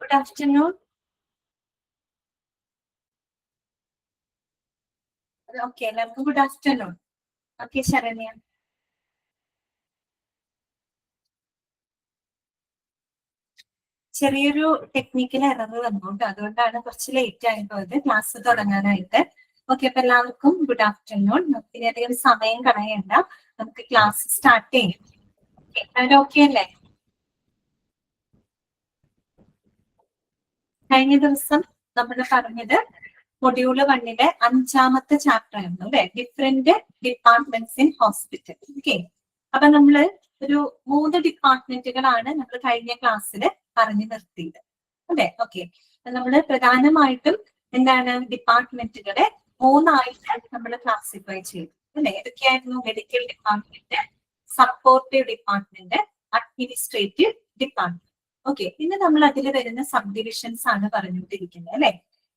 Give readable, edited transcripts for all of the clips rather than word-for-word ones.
Good afternoon. Okay, എല്ലാവർക്കും good afternoon. Okay Saranya. ചെറിയൊരു technical error വന്നുകൊണ്ട് അതുകൊണ്ടാണ് കുറച്ച് ലേറ്റ് ആയി പോയത് ക്ലാസ് തുടങ്ങാനായിട്ട്. ഓക്കെ, അപ്പൊ എല്ലാവർക്കും ഗുഡ് ആഫ്റ്റർനൂൺ. ഇനിയധികം സമയം കളയണ്ട, നമുക്ക് ക്ലാസ് സ്റ്റാർട്ട് ചെയ്യാം. ഓക്കെ അല്ലേ? കഴിഞ്ഞ ദിവസം നമ്മൾ പറഞ്ഞത് മൊഡ്യൂള് 1-ലെ 5ാമത്തെ ചാപ്റ്റർ ആയിരുന്നു അല്ലെ, different departments in hospital. Okay, അപ്പൊ നമ്മള് ഒരു 3 ഡിപ്പാർട്ട്മെന്റുകളാണ് നമ്മൾ കഴിഞ്ഞ ക്ലാസ്സിൽ പറഞ്ഞു നിർത്തിയത് അല്ലെ. ഓക്കെ, നമ്മള് പ്രധാനമായിട്ടും എന്താണ് ഡിപ്പാർട്ട്മെന്റുകളെ 3ആയിട്ട് നമ്മൾ ക്ലാസിഫൈ ചെയ്തു അല്ലെ. ഏതൊക്കെയായിരുന്നു? Medical department, supportive department, administrative department. Okay, പിന്നെ നമ്മൾ അതിൽ വരുന്ന സബ് ഡിവിഷൻസ് ആണ് പറഞ്ഞുകൊണ്ടിരിക്കുന്നത് അല്ലെ.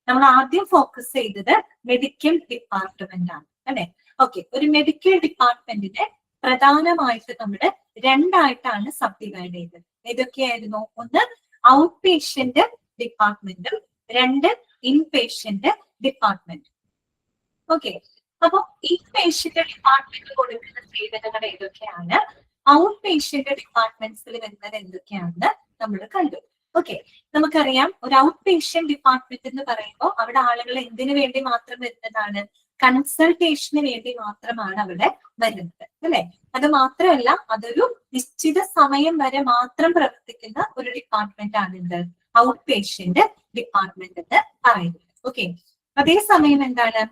നമ്മൾ ആദ്യം ഫോക്കസ് ചെയ്തത് മെഡിക്കൽ ഡിപ്പാർട്ട്മെന്റ് ആണ് അല്ലെ. ഓക്കെ, ഒരു മെഡിക്കൽ ഡിപ്പാർട്ട്മെന്റിനെ പ്രധാനമായിട്ട് നമ്മൾ 2ആയിട്ടാണ് സബ് ഡിവൈഡ് ചെയ്തത്. ഏതൊക്കെയായിരുന്നു? ഒന്ന് ഔട്ട് പേഷ്യന്റ് ഡിപ്പാർട്ട്മെന്റും 2 ഇൻ പേഷ്യന്റ് ഡിപ്പാർട്ട്മെന്റ്. ഓക്കെ, അപ്പൊ ഇൻ പേഷ്യന്റ് ഡിപ്പാർട്ട്മെന്റ് കൊടുക്കുന്ന സേവനങ്ങൾ ഏതൊക്കെയാണ്, ഔട്ട് പേഷ്യന്റ് ഡിപ്പാർട്ട്മെന്റ്സിൽ വരുന്നത് എന്തൊക്കെയാണെന്ന് നമ്മൾ കണ്ടു. ഓക്കെ, നമുക്കറിയാം ഒരു ഔട്ട് പേഷ്യന്റ് ഡിപ്പാർട്ട്മെന്റ് എന്ന് പറയുമ്പോൾ അവിടെ ആളുകൾ എന്തിനു വേണ്ടി മാത്രം വരുന്നതാണ്? കൺസൾട്ടേഷന് വേണ്ടി മാത്രമാണ് അവിടെ വരുന്നത് അല്ലെ. അത് മാത്രമല്ല, അതൊരു നിശ്ചിത സമയം വരെ മാത്രം പ്രവർത്തിക്കുന്ന ഒരു ഡിപ്പാർട്ട്മെന്റ് ആണ് എന്ത്? ഔട്ട് പേഷ്യന്റ് ഡിപ്പാർട്ട്മെന്റ് എന്ന് പറയുന്നത്. ഓക്കെ, അതേസമയം എന്താണ്?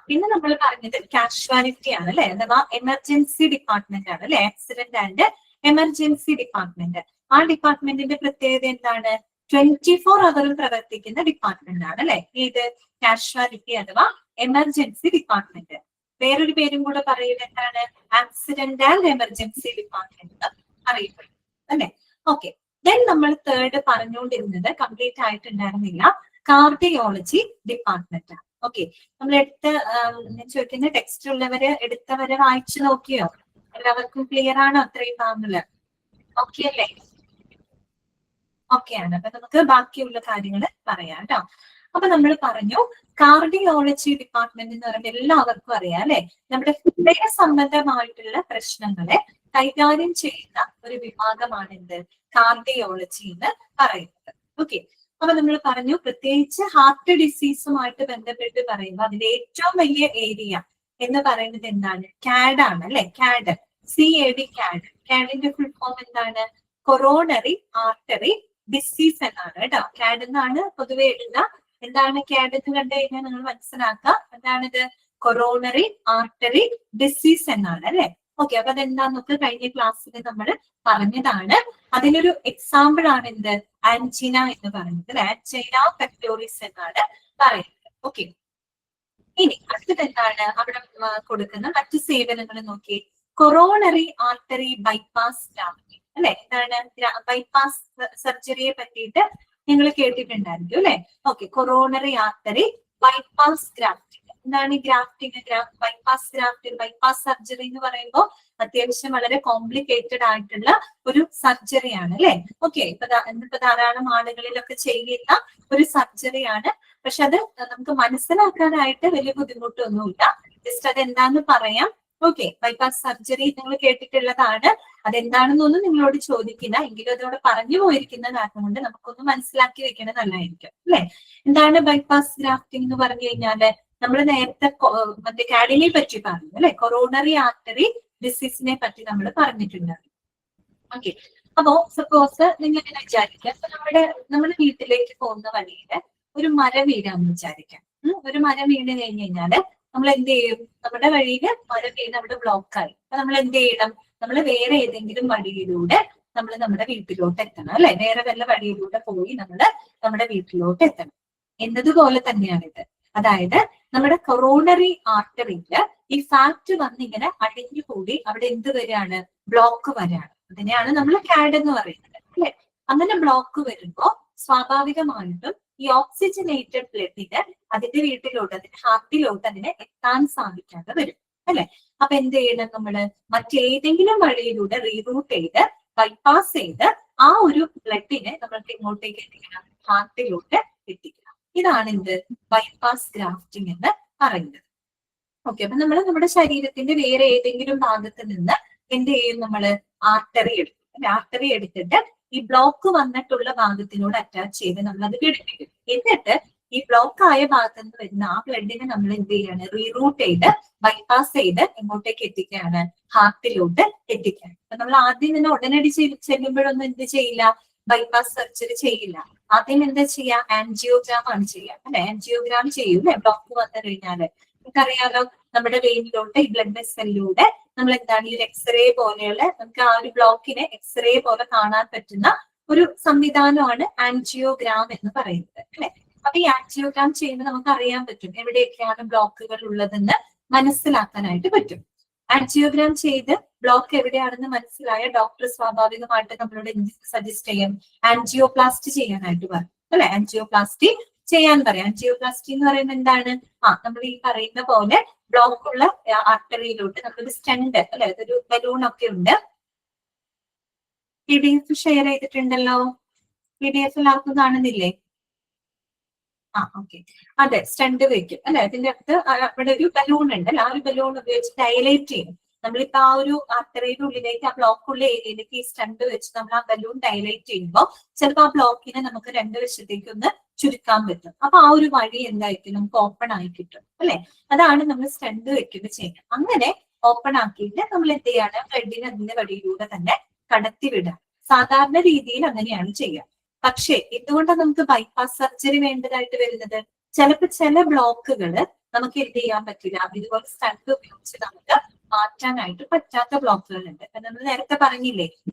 പിന്നെ നമ്മൾ പറഞ്ഞത് കാഷ്വാലിറ്റി ആണ് അല്ലെ, അഥവാ എമർജൻസി ഡിപ്പാർട്ട്മെന്റ് ആണ് അല്ലെ. Accident and emergency department. ആ ഡിപ്പാർട്ട്മെന്റിന്റെ പ്രത്യേകത എന്താണ്? 24 അവറും പ്രവർത്തിക്കുന്ന ഡിപ്പാർട്ട്മെന്റ് ആണ് അല്ലെ. ഇത് കാഷ്വാലിറ്റി അഥവാ എമർജൻസി ഡിപ്പാർട്ട്മെന്റ്. വേറൊരു പേരും കൂടെ പറയുന്നത് എന്താണ്? ആക്സിഡന്റ് ആൻഡ് എമർജൻസി ഡിപ്പാർട്ട്മെന്റ് അറിയപ്പെടും അല്ലെ. ഓക്കെ, ദെൻ നമ്മൾ തേർഡ് പറഞ്ഞുകൊണ്ടിരുന്നത് കംപ്ലീറ്റ് ആയിട്ടുണ്ടായിരുന്നില്ല, കാർഡിയോളജി ഡിപ്പാർട്ട്മെന്റ് ആണ്. ഓക്കെ, നമ്മൾ ഞാൻ ചോദിക്കുന്ന ടെക്സ്റ്റ് ഉള്ളവര് എടുത്തവരെ വായിച്ചു നോക്കിയോ? എല്ലാവർക്കും ക്ലിയർ ആണോ? അത്രയും ഭാഗങ്ങള് ഓക്കെ അല്ലേ? ഓക്കെ ആണ്. അപ്പൊ നമുക്ക് ബാക്കിയുള്ള കാര്യങ്ങൾ പറയാം കേട്ടോ. അപ്പൊ നമ്മൾ പറഞ്ഞു കാർഡിയോളജി ഡിപ്പാർട്ട്മെന്റ് എന്ന് പറയുമ്പോൾ എല്ലാവർക്കും അറിയാം അല്ലെ, നമ്മുടെ ഹൃദയ സംബന്ധമായിട്ടുള്ള പ്രശ്നങ്ങളെ കൈകാര്യം ചെയ്യുന്ന ഒരു വിഭാഗമാണ് എന്ത്? കാർഡിയോളജി എന്ന് പറയുന്നത്. ഓക്കെ, അപ്പൊ നമ്മൾ പറഞ്ഞു പ്രത്യേകിച്ച് ഹാർട്ട് ഡിസീസുമായിട്ട് ബന്ധപ്പെട്ട് പറയുമ്പോൾ അതിന്റെ ഏറ്റവും വലിയ ഏരിയ എന്ന് പറയുന്നത് എന്താണ്? കാഡ് ആണ് അല്ലെ. Card, CAD, card. കാഡിന്റെ full form എന്താണ്? കൊറോണറി ആർട്ടറി ഡിസീസ് എന്നാണ് കേട്ടോ. കാഡ് എന്നാണ് പൊതുവെ എഴുതുക. എന്താണ് കാഡ് എന്ന് കണ്ടു കഴിഞ്ഞാൽ നിങ്ങൾ മനസ്സിലാക്കുക എന്താണിത്? കൊറോണറി ആർട്ടറി ഡിസീസ് എന്നാണ് അല്ലെ. ഓക്കെ, അപ്പൊ അതെന്താന്നൊക്കെ കഴിഞ്ഞ ക്ലാസ്സിൽ നമ്മൾ പറഞ്ഞതാണ്. അതിനൊരു എക്സാമ്പിൾ ആണ് എന്ത്? ആൻജിന എന്ന് പറയുന്നത്. ആൻജിന പെക്ടോറിസ് എന്നാണ് പറയുന്നത്. ഓക്കെ, ഇനി അടുത്തത് എന്താണ് അവിടെ കൊടുക്കുന്ന മറ്റു സേവനങ്ങൾ നോക്കി. കൊറോണറി ആർട്ടറി ബൈപ്പാസ് ഗ്രാഫ്റ്റിംഗ് അല്ലെ. എന്താണ്? ബൈപ്പാസ് സർജറിയെ പറ്റിയിട്ട് നിങ്ങൾ കേട്ടിട്ടുണ്ടായിരിക്കും അല്ലെ. Okay, coronary artery bypass grafting. എന്താണ് ഈ grafting? Bypass grafting, bypass surgery എന്ന് പറയുമ്പോൾ അത്യാവശ്യം വളരെ കോംപ്ലിക്കേറ്റഡ് ആയിട്ടുള്ള ഒരു സർജറിയാണ് അല്ലെ. ഓക്കെ, ഇന്നിപ്പോ ധാരാളം ആളുകളിലൊക്കെ ചെയ്യുന്ന ഒരു സർജറിയാണ്. പക്ഷെ അത് നമുക്ക് മനസ്സിലാക്കാനായിട്ട് വലിയ ബുദ്ധിമുട്ടൊന്നുമില്ല. ജസ്റ്റ് അത് എന്താന്ന് പറയാം. ഓക്കെ, ബൈപ്പാസ് സർജറി നിങ്ങൾ കേട്ടിട്ടുള്ളതാണ്. അതെന്താണെന്നൊന്നും നിങ്ങളോട് ചോദിക്കില്ല, എങ്കിലും അതോടെ പറഞ്ഞു പോയിരിക്കുന്ന കാരണം കൊണ്ട് നമുക്കൊന്ന് മനസ്സിലാക്കി വെക്കുന്നത് നല്ലതായിരിക്കും അല്ലെ. എന്താണ് ബൈപ്പാസ് ഗ്രാഫ്റ്റിംഗ് എന്ന് പറഞ്ഞു കഴിഞ്ഞാല് നമ്മൾ നേരത്തെ മറ്റേ കാഡിനെ പറ്റി പറഞ്ഞു അല്ലെ. കൊറോണറി ആർട്ടറി ഡിസീസിനെ പറ്റി നമ്മൾ പറഞ്ഞിട്ടുണ്ടായിരുന്നു. ഓക്കെ, അപ്പോ സപ്പോസ് നിങ്ങൾ ഇങ്ങനെ വിചാരിക്കാം, അപ്പൊ നമ്മുടെ വീട്ടിലേക്ക് പോകുന്ന വഴിയില് ഒരു മരം വീഴാന്ന് വിചാരിക്കാം. ഒരു മരം വീണ് കഴിഞ്ഞ് കഴിഞ്ഞാല് നമ്മൾ എന്ത് ചെയ്യും? നമ്മുടെ വഴിയില് മരം വീണ് അവിടെ ബ്ലോക്കായി. അപ്പൊ നമ്മൾ എന്ത് ചെയ്യണം? നമ്മൾ വേറെ ഏതെങ്കിലും വഴിയിലൂടെ നമ്മൾ നമ്മുടെ വീട്ടിലോട്ട് എത്തണം അല്ലെ. വേറെ വല്ല വഴിയിലൂടെ പോയി നമ്മൾ നമ്മുടെ വീട്ടിലോട്ട് എത്തണം എന്നതുപോലെ തന്നെയാണിത്. അതായത് നമ്മുടെ കൊറോണറി ആർട്ടറിയില് ഈ ഫാറ്റ് വന്നിങ്ങനെ അടിഞ്ഞുകൂടി അവിടെ എന്ത് വരികയാണ്? ബ്ലോക്ക് വരികയാണ്. അതിനെയാണ് നമ്മൾ കാഡ് എന്ന് പറയുന്നത് അല്ലെ. അങ്ങനെ ബ്ലോക്ക് വരുമ്പോ സ്വാഭാവികമായിട്ടും ഈ ഓക്സിജനേറ്റഡ് ബ്ലഡിന് അതിന്റെ വീട്ടിലോട്ട്, അതിന്റെ ഹാർട്ടിലോട്ട് അതിനെ എത്താൻ സാധിക്കാതെ വരും അല്ലെ. അപ്പൊ എന്ത് ചെയ്യണം? നമ്മള് മറ്റേതെങ്കിലും വഴിയിലൂടെ റീറൂട്ട് ചെയ്ത് ബൈപ്പാസ് ചെയ്ത് ആ ഒരു ബ്ലഡിനെ നമ്മൾക്ക് ഇങ്ങോട്ടേക്ക് എത്തിക്കണം, ഹാർട്ടിലോട്ട് എത്തിക്കണം. ഇതാണ് എന്ത് ബൈപ്പാസ് ഗ്രാഫ്റ്റിംഗ് എന്ന് പറയുന്നത്. ഓക്കെ, അപ്പൊ നമ്മൾ നമ്മുടെ ശരീരത്തിന്റെ വേറെ ഏതെങ്കിലും ഭാഗത്ത് നിന്ന് എന്ത് ചെയ്യും, നമ്മള് ആർട്ടറി എടുക്കും. ആർട്ടറി എടുത്തിട്ട് ഈ ബ്ലോക്ക് വന്നിട്ടുള്ള ഭാഗത്തിനോട് അറ്റാച്ച് ചെയ്ത് നമ്മൾ അത് ഘടിപ്പിക്കും. എന്നിട്ട് ഈ ബ്ലോക്ക് ആയ ഭാഗത്ത് നിന്ന് വരുന്ന ആ ബ്ലഡിനെ നമ്മൾ എന്ത് ചെയ്യാണ്, റീറൂട്ട് ചെയ്ത് ബൈപ്പാസ് ചെയ്ത് എങ്ങോട്ടേക്ക് എത്തിക്കുകയാണ്, ഹാർട്ടിലോട്ട് എത്തിക്കുകയാണ്. അപ്പൊ നമ്മൾ ആദ്യം തന്നെ ഉടനടി ചെല്ലുമ്പോഴൊന്നും എന്ത് ചെയ്യില്ല, ബൈപ്പാസ് സർജറി ചെയ്യില്ല. ആദ്യം എന്താ ചെയ്യാ, ആൻജിയോഗ്രാം ആണ് ചെയ്യാം അല്ലെ. ആൻജിയോഗ്രാം ചെയ്യും അല്ലെ, ബ്ലോക്ക് വന്നു കഴിഞ്ഞാല്. നമുക്കറിയാലോ നമ്മുടെ വെയിനിലോട്ട് ഈ ബ്ലഡ് വെസലിലൂടെ നമ്മൾ എന്താണ് ഈ ഒരു എക്സ്റേ പോലെയുള്ള, നമുക്ക് ആ ഒരു ബ്ലോക്കിനെ എക്സ്റേ പോലെ കാണാൻ പറ്റുന്ന ഒരു സംവിധാനമാണ് ആൻജിയോഗ്രാം എന്ന് പറയുന്നത് അല്ലെ. അപ്പൊ ഈ ആൻജിയോഗ്രാം ചെയ്യുമ്പോൾ നമുക്ക് അറിയാൻ പറ്റും എവിടെയൊക്കെയാണ് ബ്ലോക്കുകൾ ഉള്ളതെന്ന് മനസ്സിലാക്കാനായിട്ട് പറ്റും. ആൻജിയോഗ്രാം ചെയ്ത് ബ്ലോക്ക് എവിടെയാണെന്ന് മനസ്സിലായ ഡോക്ടർ സ്വാഭാവികമായിട്ട് നമ്മളോട് എന്ത് സജസ്റ്റ് ചെയ്യും, ആൻജിയോപ്ലാസ്റ്റി ചെയ്യാനായിട്ട് പറയും അല്ലെ. ആൻജിയോപ്ലാസ്റ്റി ചെയ്യാൻ പറയാം. ആൻജിയോപ്ലാസ്റ്റി എന്ന് പറയുന്നത് എന്താണ്, നമ്മൾ ഈ പറയുന്ന പോലെ ബ്ലോക്ക് ഉള്ള ആർട്ടറിയിലോട്ട് നമ്മളൊരു സ്റ്റെൻഡ് അല്ലെ, അതൊരു ബലൂൺ ഒക്കെ ഉണ്ട്. PDF ഷെയർ ചെയ്തിട്ടുണ്ടല്ലോ, PDF ആർക്കും കാണുന്നില്ലേ? ഓക്കെ, അതെ, സ്റ്റണ്ട് വെക്കും അല്ലെ. അതിന്റെ അടുത്ത് അവിടെ ഒരു ബലൂൺ ഉണ്ട് അല്ലെ, ആ ഒരു ബലൂൺ ഉപയോഗിച്ച് ഡയലേറ്റ് ചെയ്യും. നമ്മളിപ്പോ ആ ഒരു ആർട്ടറിയുടെ ഉള്ളിലേക്ക്, ആ ബ്ലോക്കുള്ള ഏരിയയിലേക്ക് ഈ സ്റ്റണ്ട് വെച്ച് നമ്മൾ ആ ബലൂൺ ഡയലേറ്റ് ചെയ്യുമ്പോൾ ചിലപ്പോൾ ആ ബ്ലോക്കിനെ നമുക്ക് രണ്ട് വശത്തേക്ക് ഒന്ന് ചുരുക്കാൻ പറ്റും. അപ്പൊ ആ ഒരു വഴി എന്തായിരിക്കും, നമുക്ക് ഓപ്പൺ ആയി കിട്ടും അല്ലെ. അതാണ് നമ്മൾ സ്റ്റണ്ട് വെക്കുമ്പോൾ ചെയ്യുന്നത്. അങ്ങനെ ഓപ്പൺ ആക്കിയിട്ട് നമ്മൾ എന്ത് ചെയ്യാണ്, ബ്ലഡിനെ അതിന്റെ വഴിയിലൂടെ തന്നെ കടത്തിവിടാം. സാധാരണ രീതിയിൽ അങ്ങനെയാണ് ചെയ്യുക. പക്ഷേ എന്തുകൊണ്ടാണ് നമുക്ക് ബൈപ്പാസ് സർജറി വേണ്ടതായിട്ട് വരുന്നത്? ചിലപ്പോൾ ചില ബ്ലോക്കുകള് നമുക്ക് എന്ത് ചെയ്യാൻ പറ്റില്ല, ഇതുപോലെ സ്റ്റണ്ട് ഉപയോഗിച്ച് നമുക്ക് മാറ്റാനായിട്ട് പറ്റാത്ത ബ്ലോക്കുകളുണ്ട്. നമ്മൾ നേരത്തെ പറഞ്ഞില്ലേ,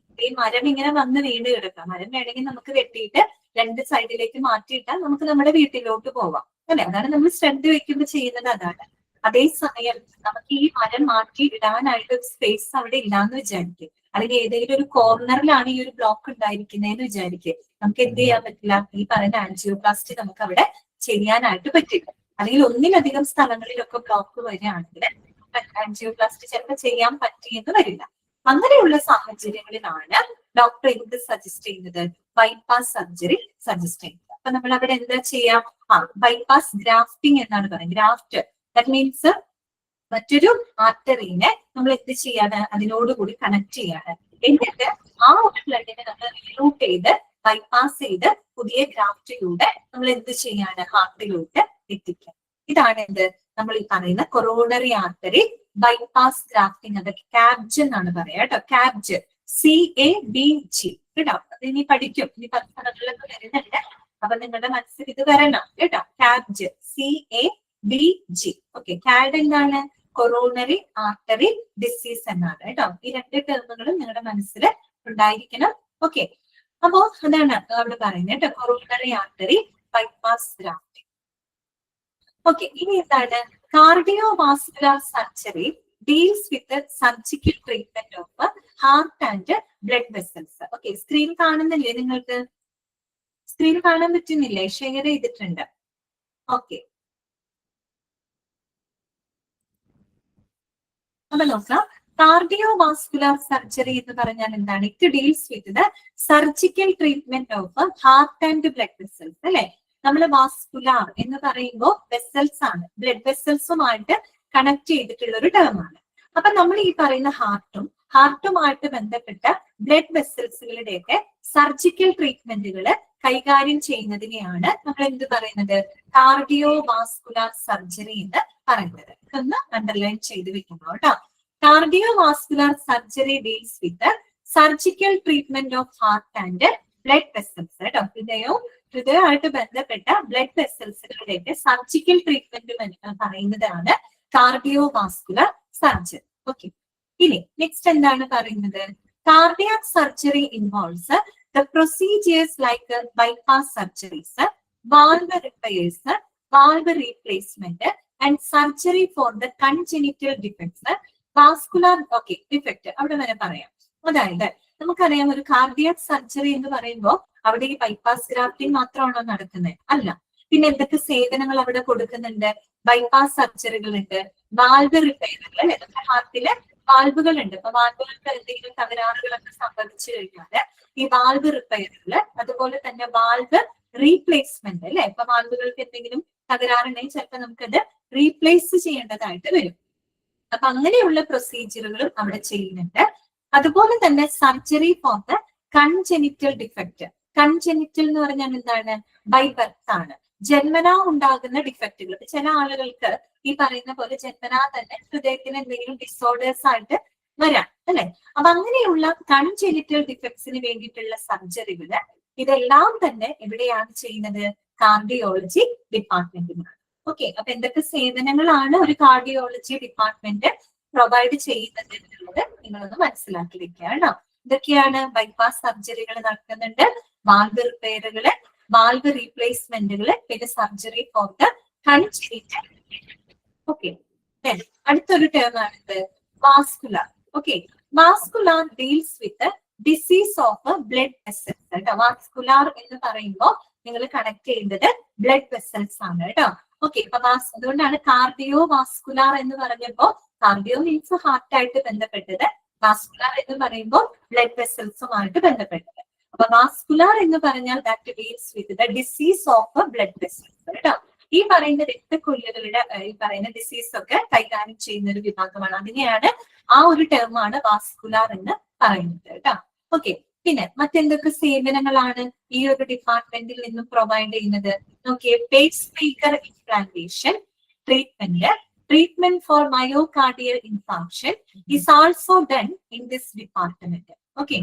ഈ മരം ഇങ്ങനെ വന്ന് വീണ് കിടക്കാം. മരം വേണമെങ്കിൽ നമുക്ക് വെട്ടിയിട്ട് രണ്ട് സൈഡിലേക്ക് മാറ്റിയിട്ടാൽ നമുക്ക് നമ്മുടെ വീട്ടിലോട്ട് പോവാം അല്ലെ. അതാണ് നമ്മൾ സ്റ്റണ്ട് വെക്കുമ്പോൾ ചെയ്യുന്നത്, അതാണ്. അതേസമയം നമുക്ക് ഈ മരം മാറ്റി ഇടാനായിട്ട് ഒരു സ്പേസ് അവിടെ ഇല്ലാന്ന് വിചാരിക്കും, അല്ലെങ്കിൽ ഏതെങ്കിലും ഒരു കോർണറിലാണ് ഈ ഒരു ബ്ലോക്ക് ഉണ്ടായിരിക്കുന്നതെന്ന് വിചാരിക്കും. നമുക്ക് എന്ത് ചെയ്യാൻ പറ്റില്ല, ഈ പറയുന്ന ആൻജിയോപ്ലാസ്റ്റി നമുക്ക് അവിടെ ചെയ്യാനായിട്ട് പറ്റില്ല. അല്ലെങ്കിൽ ഒന്നിലധികം സ്ഥലങ്ങളിലൊക്കെ ബ്ലോക്ക് വരികയാണെങ്കിൽ ആൻജിയോപ്ലാസ്റ്റി ചിലപ്പോൾ ചെയ്യാൻ പറ്റിയെന്ന് വരില്ല. അങ്ങനെയുള്ള സാഹചര്യങ്ങളിലാണ് ഡോക്ടർ എന്ത് സജസ്റ്റ് ചെയ്യുന്നത്, ബൈപ്പാസ് സർജറി സജസ്റ്റ് ചെയ്യുന്നത്. അപ്പൊ നമ്മൾ അവിടെ എന്താ ചെയ്യാം, ബൈപ്പാസ് ഗ്രാഫ്റ്റിംഗ് എന്നാണ് പറയുന്നത്. ഗ്രാഫ്റ്റ് ദാറ്റ് മീൻസ് മറ്റൊരു ആർട്ടറിനെ നമ്മൾ എന്ത് ചെയ്യാണ്, അതിനോടുകൂടി കണക്ട് ചെയ്യാണ്. എന്നിട്ട് ആ ഒരു ബ്ലഡിനെ നമ്മൾ റീറൂട്ട് ചെയ്ത് ബൈപ്പാസ് ചെയ്ത് പുതിയ ഗ്രാഫ്റ്റിലൂടെ നമ്മൾ എന്ത് ചെയ്യാണ്, ഹാർട്ടിലോട്ട് എത്തിക്കുക. ഇതാണ് എന്ത് നമ്മൾ ഈ പറയുന്ന കൊറോണറി ആർട്ടറി ബൈപ്പാസ് ഗ്രാഫ്റ്റിംഗ്. അത് കാബ്ജ് എന്നാണ് പറയാ കേട്ടോ, കാബ്ജ്, CABG കേട്ടോ. അത് ഇനി പഠിക്കും, ഇനി പരീക്ഷകളിലൊക്കെ വരുന്നുണ്ട്. അപ്പൊ നിങ്ങളുടെ മനസ്സിൽ ഇത് വരണം കേട്ടോ, കാബ്ജ്, CABG. ഓക്കെ, കാഡ് എന്താണ്, കൊറോണറി ആർട്ടറി ഡിസീസ് എന്നാണ് കേട്ടോ. ഈ രണ്ട് ടേമുകളും നിങ്ങളുടെ മനസ്സിൽ ഉണ്ടായിരിക്കണം. ഓക്കെ, അപ്പോ അതാണ് അവിടെ പറയുന്നത് കേട്ടോ, coronary artery bypass grafting. Okay, ഇനി എന്താണ്, cardiovascular surgery deals with surgical treatment of heart and blood vessels. Okay, screen കാണുന്നില്ലേ നിങ്ങൾക്ക്? സ്ക്രീൻ കാണാൻ പറ്റുന്നില്ലേ? ഷെയർ ചെയ്തിട്ടുണ്ട്. ഓക്കെ, അപ്പൊ നോക്കാം, കാർഡിയോവാസ്കുലർ സർജറി എന്ന് പറഞ്ഞാൽ എന്താണ്? It deals with the surgical treatment of heart and blood vessels അല്ലെ. നമ്മൾ വാസ്കുലാർ എന്ന് പറയുമ്പോൾ വെസൽസ് ആണ്, ബ്ലഡ് വെസൽസുമായിട്ട് കണക്ട് ചെയ്തിട്ടുള്ള ഒരു ടേം ആണ്. അപ്പൊ നമ്മൾ ഈ പറയുന്ന ഹാർട്ടുമായിട്ട് ബന്ധപ്പെട്ട ബ്ലഡ് വെസൽസുകളുടെയൊക്കെ സർജിക്കൽ ട്രീറ്റ്മെന്റുകൾ കൈകാര്യം ചെയ്യുന്നതിനെയാണ് നമ്മൾ എന്ത് പറയുന്നത്, കാർഡിയോവാസ്കുലർ സർജറി എന്ന് പറയുന്നത്. ഒന്ന് അണ്ടർലൈൻ ചെയ്ത് വെക്കുന്നു കേട്ടോ. Cardiovascular surgery deals with surgical treatment of heart and blood vessels കേട്ടോ. ഹൃദയമായിട്ട് ബന്ധപ്പെട്ട ബ്ലഡ് വെസൽസുകളുടെയൊക്കെ സർജിക്കൽ ട്രീറ്റ്മെന്റ് പറയുന്നതാണ് കാർഡിയോവാസ്കുലർ സർജറി. ഓക്കെ, ഇനി നെക്സ്റ്റ് എന്താണ് പറയുന്നത്, cardiac surgery involves the procedures like bypass surgeries, valve repairs, valve replacement, and surgery for the congenital defects, vascular defect. അവിടെ വരെ പറയാം. അതായത് നമുക്കറിയാം, ഒരു കാർഡിയാക് സർജറി എന്ന് പറയുമ്പോൾ അവിടെ ഈ ബൈപ്പാസ് ഗ്രാഫ്റ്റിംഗ് മാത്രമാണോ നടക്കുന്നത്? അല്ല. പിന്നെ എന്തൊക്കെ സേവനങ്ങൾ അവിടെ കൊടുക്കുന്നുണ്ട്? ബൈപ്പാസ് സർജറികൾ ഉണ്ട്, വാൽവ് റിപ്പയറുകൾ അല്ലെ, നമ്മുടെ ഹാർട്ടിലെ വാൽവുകൾ ഉണ്ട്. അപ്പൊ വാൽവുകൾക്ക് എന്തെങ്കിലും തകരാറുകളൊക്കെ സംഭവിച്ചു കഴിഞ്ഞാൽ ഈ വാൽവ് റിപ്പയറുകള്, അതുപോലെ തന്നെ വാൽവ് റീപ്ലേസ്മെന്റ് അല്ലെ, ഇപ്പൊ വാൽവുകൾക്ക് എന്തെങ്കിലും തകരാറുണ്ടെങ്കിൽ ചിലപ്പോൾ നമുക്കത് റീപ്ലേസ് ചെയ്യേണ്ടതായിട്ട് വരും. അപ്പൊ അങ്ങനെയുള്ള പ്രൊസീജിയറുകളും അവിടെ ചെയ്യുന്നുണ്ട്. അതുപോലെ തന്നെ surgery for the congenital defect. Congenital എന്ന് പറഞ്ഞാൽ എന്താണ്? ബൈ ബർത്ത് ആണ്, ജന്മനാ ഉണ്ടാകുന്ന ഡിഫക്റ്റുകൾ. ചില ആളുകൾക്ക് ഈ പറയുന്ന പോലെ ജന്മനാ തന്നെ ഹൃദയത്തിന് എന്തെങ്കിലും ഡിസോർഡേഴ്സ് ആയിട്ട് വരാം അല്ലെ. അപ്പൊ അങ്ങനെയുള്ള കൺജെനിറ്റൽ ഡിഫക്ട്സിന് വേണ്ടിയിട്ടുള്ള സർജറികള് ഇതെല്ലാം തന്നെ എവിടെയാണ് ചെയ്യുന്നത്? കാർഡിയോളജി ഡിപ്പാർട്ട്മെന്റിലാണ്. ഓക്കെ, അപ്പൊ എന്തൊക്കെ സേവനങ്ങളാണ് ഒരു കാർഡിയോളജി ഡിപ്പാർട്ട്മെന്റ് പ്രൊവൈഡ് ചെയ്യുന്നത് എന്നുള്ളത് നിങ്ങളൊന്ന് മനസ്സിലാക്കി വെക്കുക കേട്ടോ. ഇതൊക്കെയാണ് ബൈപ്പാസ് സർജറികൾ നടക്കുന്നുണ്ട്, വാൽവ് റിപ്പയറുകള്, വാൽവ് റീപ്ലേസ്മെന്റുകള്, പിന്നെ surgery for the congenital. Okay, അടുത്തൊരു ടേം ആണ് vascular. Okay, vascular deals with disease of blood vessels കേട്ടോ. വാസ്കുലാർ എന്ന് പറയുമ്പോൾ നിങ്ങൾ കണക്ട് ചെയ്യേണ്ടത് ബ്ലഡ് വെസൽസ് ആണ് കേട്ടോ. ഓക്കെ, അപ്പൊ അതുകൊണ്ടാണ് കാർഡിയോ വാസ്കുലാർ എന്ന് പറഞ്ഞപ്പോ കാർഡിയോ മീൻസ് ഹാർട്ടായിട്ട് ബന്ധപ്പെട്ടത്, വാസ്കുലാർ എന്ന് പറയുമ്പോൾ ബ്ലഡ് വെസൽസുമായിട്ട് ബന്ധപ്പെട്ടത്. അപ്പൊ വാസ്കുലാർ എന്ന് പറഞ്ഞാൽ that deals with the disease of blood vessels കേട്ടോ. ഈ പറയുന്ന രക്തക്കൊല്ലുകളുടെ ഈ പറയുന്ന ഡിസീസ് ഒക്കെ കൈകാര്യം ചെയ്യുന്ന ഒരു വിഭാഗമാണ്. അതിനെയാണ് ആ ഒരു ടേമാണ് വാസ്കുലാർ എന്ന് പറയുന്നത് കേട്ടോ. ഓക്കെ, പിന്നെ മറ്റെന്തൊക്കെ സേവനങ്ങളാണ് ഈ ഒരു ഡിപ്പാർട്ട്മെന്റിൽ നിന്നും പ്രൊവൈഡ് ചെയ്യുന്നത്? നോക്കിയേ, pace maker implantation treatment, treatment four myocardial infarction is also done in this department. Okay,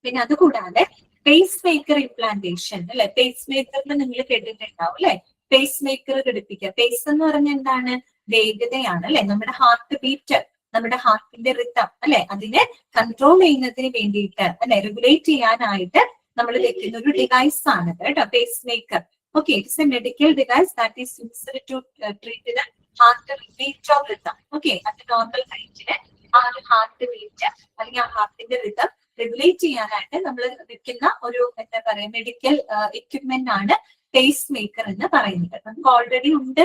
പിന്നെ അതുകൂടാതെ പേസ് മേക്കർ ഇംപ്ലാന്റേഷൻ അല്ലെ, പേസ് മേക്കറിന് നിങ്ങൾ കേട്ടിട്ടുണ്ടാവും അല്ലെ, പേസ് മേക്കർ ഘടിപ്പിക്കുക. പേസ് എന്ന് പറഞ്ഞാൽ എന്താണ്? വേഗതയാണ് അല്ലെ, നമ്മുടെ ഹാർട്ട് ബീറ്റ്, നമ്മുടെ ഹാർട്ടിന്റെ റിതം അല്ലെ, അതിനെ കൺട്രോൾ ചെയ്യുന്നതിന് വേണ്ടിയിട്ട് അല്ലെ, റെഗുലേറ്റ് ചെയ്യാനായിട്ട് നമ്മൾ വെക്കുന്ന ഒരു ഡിവൈസ് ആണ് കേട്ടോ pacemaker. Okay, it's a medical device that is used to treat the heart beat of rhythm. Okay, അത് നോർമൽ റേറ്റിന് ആ ഒരു ഹാർട്ട് ബീറ്റ് അല്ലെങ്കിൽ ആ ഹാർട്ടിന്റെ റിതം റെഗുലേറ്റ് ചെയ്യാനായിട്ട് നമ്മൾ വെക്കുന്ന ഒരു എന്താ പറയാ മെഡിക്കൽ എക്യുപ്മെന്റ് ആണ് പേസ് മേക്കർ എന്ന് പറയുന്നത്. നമുക്ക് ഓൾറെഡി ഉണ്ട്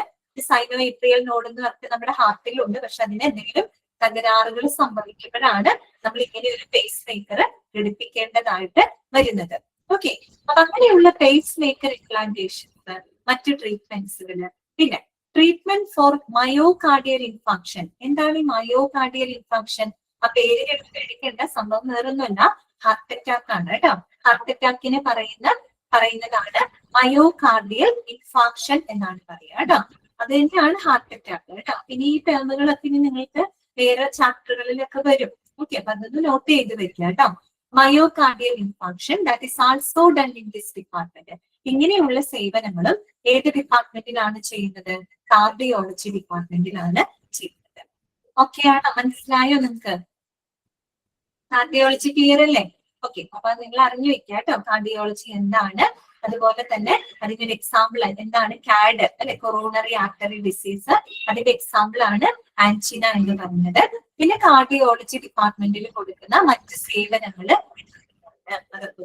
സൈനോ ഏട്രിയൽ നോഡ് എന്ന് പറഞ്ഞിട്ട് നമ്മുടെ ഹാർട്ടിലുണ്ട്. പക്ഷെ അതിന് എന്തെങ്കിലും തകരാറുകൾ സംഭവിക്കുമ്പോഴാണ് നമ്മൾ ഇങ്ങനെ ഒരു പേസ് മേക്കർ ഘടിപ്പിക്കേണ്ടതായിട്ട് വരുന്നത്. ഓക്കെ, അപ്പൊ അങ്ങനെയുള്ള പേസ് മേക്കർ ഇംപ്ലാന്റേഷൻസ്, മറ്റു ട്രീറ്റ്മെന്റ്സുകള്, പിന്നെ ട്രീറ്റ്മെന്റ് ഫോർ മയോകാർഡിയൽ ഇൻഫാക്ഷൻ. എന്താണ് ഈ മയോകാർഡിയൽ ഇൻഫാക്ഷൻ? ആ പേര് എടുക്കേണ്ട സംഭവം വേറൊന്നുമല്ല, ഹാർട്ട് അറ്റാക്ക് ആണ് കേട്ടോ. ഹാർട്ട് അറ്റാക്കിനെ പറയുന്നതാണ് മയോകാർഡിയൽ ഇൻഫാക്ഷൻ എന്നാണ് പറയുക കേട്ടോ. അത് തന്നെയാണ് ഹാർട്ട് അറ്റാക്ക് കേട്ടോ. പിന്നെ ഈ ടേമുകളൊക്കെ ഇനി നിങ്ങൾക്ക് വേറെ ചാപ്റ്ററുകളിലൊക്കെ വരും. ഓക്കെ, അപ്പൊ അതൊന്ന് നോട്ട് ചെയ്ത് വെക്കുക കേട്ടോ. Myocardial infarction that is also done in this department. ഇങ്ങനെയുള്ള സേവനങ്ങളും ഏത് ഡിപ്പാർട്ട്മെന്റിലാണ് ചെയ്യുന്നത്? കാർഡിയോളജി ഡിപ്പാർട്ട്മെന്റിലാണ് ചെയ്യുന്നത്. ഓക്കെ ആണോ? മനസ്സിലായോ നിങ്ങൾക്ക്? കാർഡിയോളജി ക്ലിയർ അല്ലേ? ഓക്കെ, അപ്പൊ നിങ്ങൾ അറിഞ്ഞു വെക്കുക കേട്ടോ കാർഡിയോളജി എന്താണ്. അതുപോലെ തന്നെ അതിന്റെ ഒരു എക്സാമ്പിൾ എന്താണ്? കാഡ് അല്ലെ, കൊറോണറി ആർട്ടറി ഡിസീസ്, അതിന്റെ എക്സാമ്പിൾ ആണ് ആൻജിന എന്ന് പറഞ്ഞത്. പിന്നെ കാർഡിയോളജി ഡിപ്പാർട്ട്മെന്റിൽ കൊടുക്കുന്ന മറ്റ് സേവനങ്ങള് അതൊക്കെ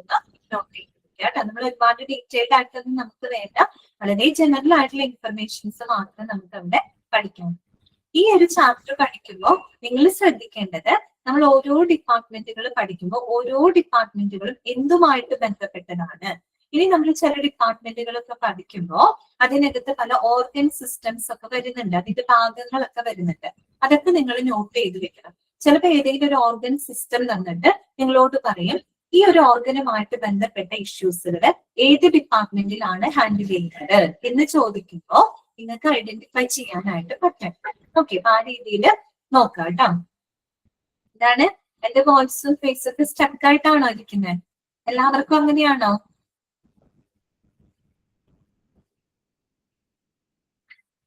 നോട്ട് ചെയ്ത് കേട്ടോ. നമ്മൾ ഒരുപാട് ഡീറ്റെയിൽഡ് ആയിട്ടൊന്നും നമുക്ക് വേണ്ട, വളരെ ജനറൽ ആയിട്ടുള്ള ഇൻഫർമേഷൻസ് മാത്രം നമുക്ക് അവിടെ പഠിക്കാം. ഈ ഒരു ചാപ്റ്റർ പഠിക്കുമ്പോൾ നിങ്ങൾ ശ്രദ്ധിക്കേണ്ടത്, നമ്മൾ ഓരോ ഡിപ്പാർട്ട്മെന്റുകൾ പഠിക്കുമ്പോൾ ഓരോ ഡിപ്പാർട്ട്മെന്റുകളും എന്തുമായിട്ട് ബന്ധപ്പെട്ടതാണ്. ഇനി നമ്മൾ ചില ഡിപ്പാർട്ട്മെന്റുകളൊക്കെ പഠിക്കുമ്പോൾ അതിനകത്ത് പല ഓർഗൻ സിസ്റ്റംസ് ഒക്കെ വരുന്നുണ്ട്, അതിന്റെ ഭാഗങ്ങളൊക്കെ വരുന്നുണ്ട്. അതൊക്കെ നിങ്ങൾ നോട്ട് ചെയ്ത് വെക്കണം. ചിലപ്പോൾ ഏതെങ്കിലും ഒരു ഓർഗൻ സിസ്റ്റം തന്നിട്ട് നിങ്ങളോട് പറയും ഈ ഒരു ഓർഗനുമായിട്ട് ബന്ധപ്പെട്ട ഇഷ്യൂസുകൾ ഏത് ഡിപ്പാർട്ട്മെന്റിലാണ് ഹാൻഡിൽ ചെയ്യുന്നത് എന്ന് ചോദിക്കുമ്പോൾ നിങ്ങൾക്ക് ഐഡന്റിഫൈ ചെയ്യാനായിട്ട് പറ്റും. ഓക്കെ, അപ്പൊ ആ രീതിയിൽ നോക്കാം കേട്ടോ. ഇതാണ് എന്റെ വോയിസും ഫേസൊക്കെ സ്റ്റക്ക് ആയിട്ടാണോ ഇരിക്കുന്നത്? എല്ലാവർക്കും അങ്ങനെയാണോ?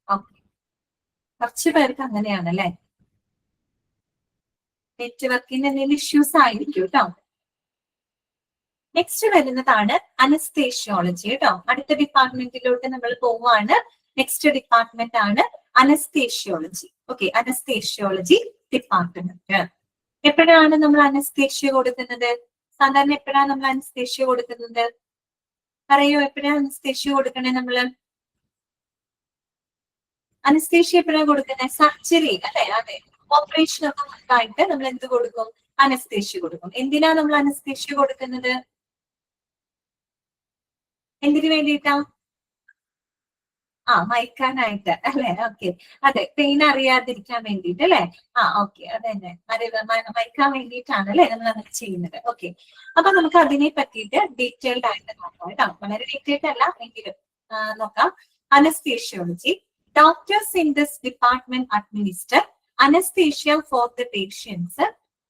ഓക്കെ, കുറച്ച് പേർക്ക് അങ്ങനെയാണല്ലേ. നെറ്റ്വർക്കിന്റെ എന്തെങ്കിലും ഇഷ്യൂസ് ആയിരിക്കും കേട്ടോ. നെക്സ്റ്റ് വരുന്നതാണ് അനസ്തേഷ്യോളജി കേട്ടോ. അടുത്ത ഡിപ്പാർട്ട്മെന്റിലോട്ട് നമ്മൾ പോവാണ്. നെക്സ്റ്റ് ഡിപ്പാർട്ട്മെന്റ് ആണ് അനസ്തേഷ്യോളജി. Okay, anaesthesiology department. എപ്പോഴാണ് നമ്മൾ അനസ്തേഷ്യ കൊടുക്കുന്നത്? സാധാരണ എപ്പോഴാണ് നമ്മൾ അനസ്തേഷ്യ കൊടുക്കുന്നത്? പറയൂ, എപ്പോഴാണ് അനസ്തേഷ്യ കൊടുക്കണേ? നമ്മള് അനസ്തേഷ്യ എപ്പോഴാണ് കൊടുക്കുന്നത്? സർജറി അല്ലെ? അതെ, ഓപ്പറേഷൻ ഒക്കെ മുൻപായിട്ട് നമ്മൾ എന്ത് കൊടുക്കും? അനസ്തേഷ്യ കൊടുക്കും. എന്തിനാ നമ്മൾ അനസ്തേഷ്യ കൊടുക്കുന്നത്? എന്തിനു വേണ്ടിയിട്ടാ? മയക്കാനായിട്ട് അല്ലെ? ഓക്കെ, അതെ, പെയിൻ അറിയാതിരിക്കാൻ വേണ്ടിയിട്ട് അല്ലെ? ഓക്കെ, അത് തന്നെ, മയക്കാൻ വേണ്ടിയിട്ടാണ് അല്ലെ നമ്മൾ അങ്ങനെ ചെയ്യുന്നത്. ഓക്കെ, അപ്പൊ നമുക്ക് അതിനെ പറ്റിയിട്ട് ഡീറ്റെയിൽഡ് ആയിട്ട് നോക്കാം കേട്ടോ. വളരെ ഡീറ്റെയിൽഡ് അല്ല എങ്കിലും നോക്കാം. Anaesthesiology. Doctors in this department administer anaesthesia for the patients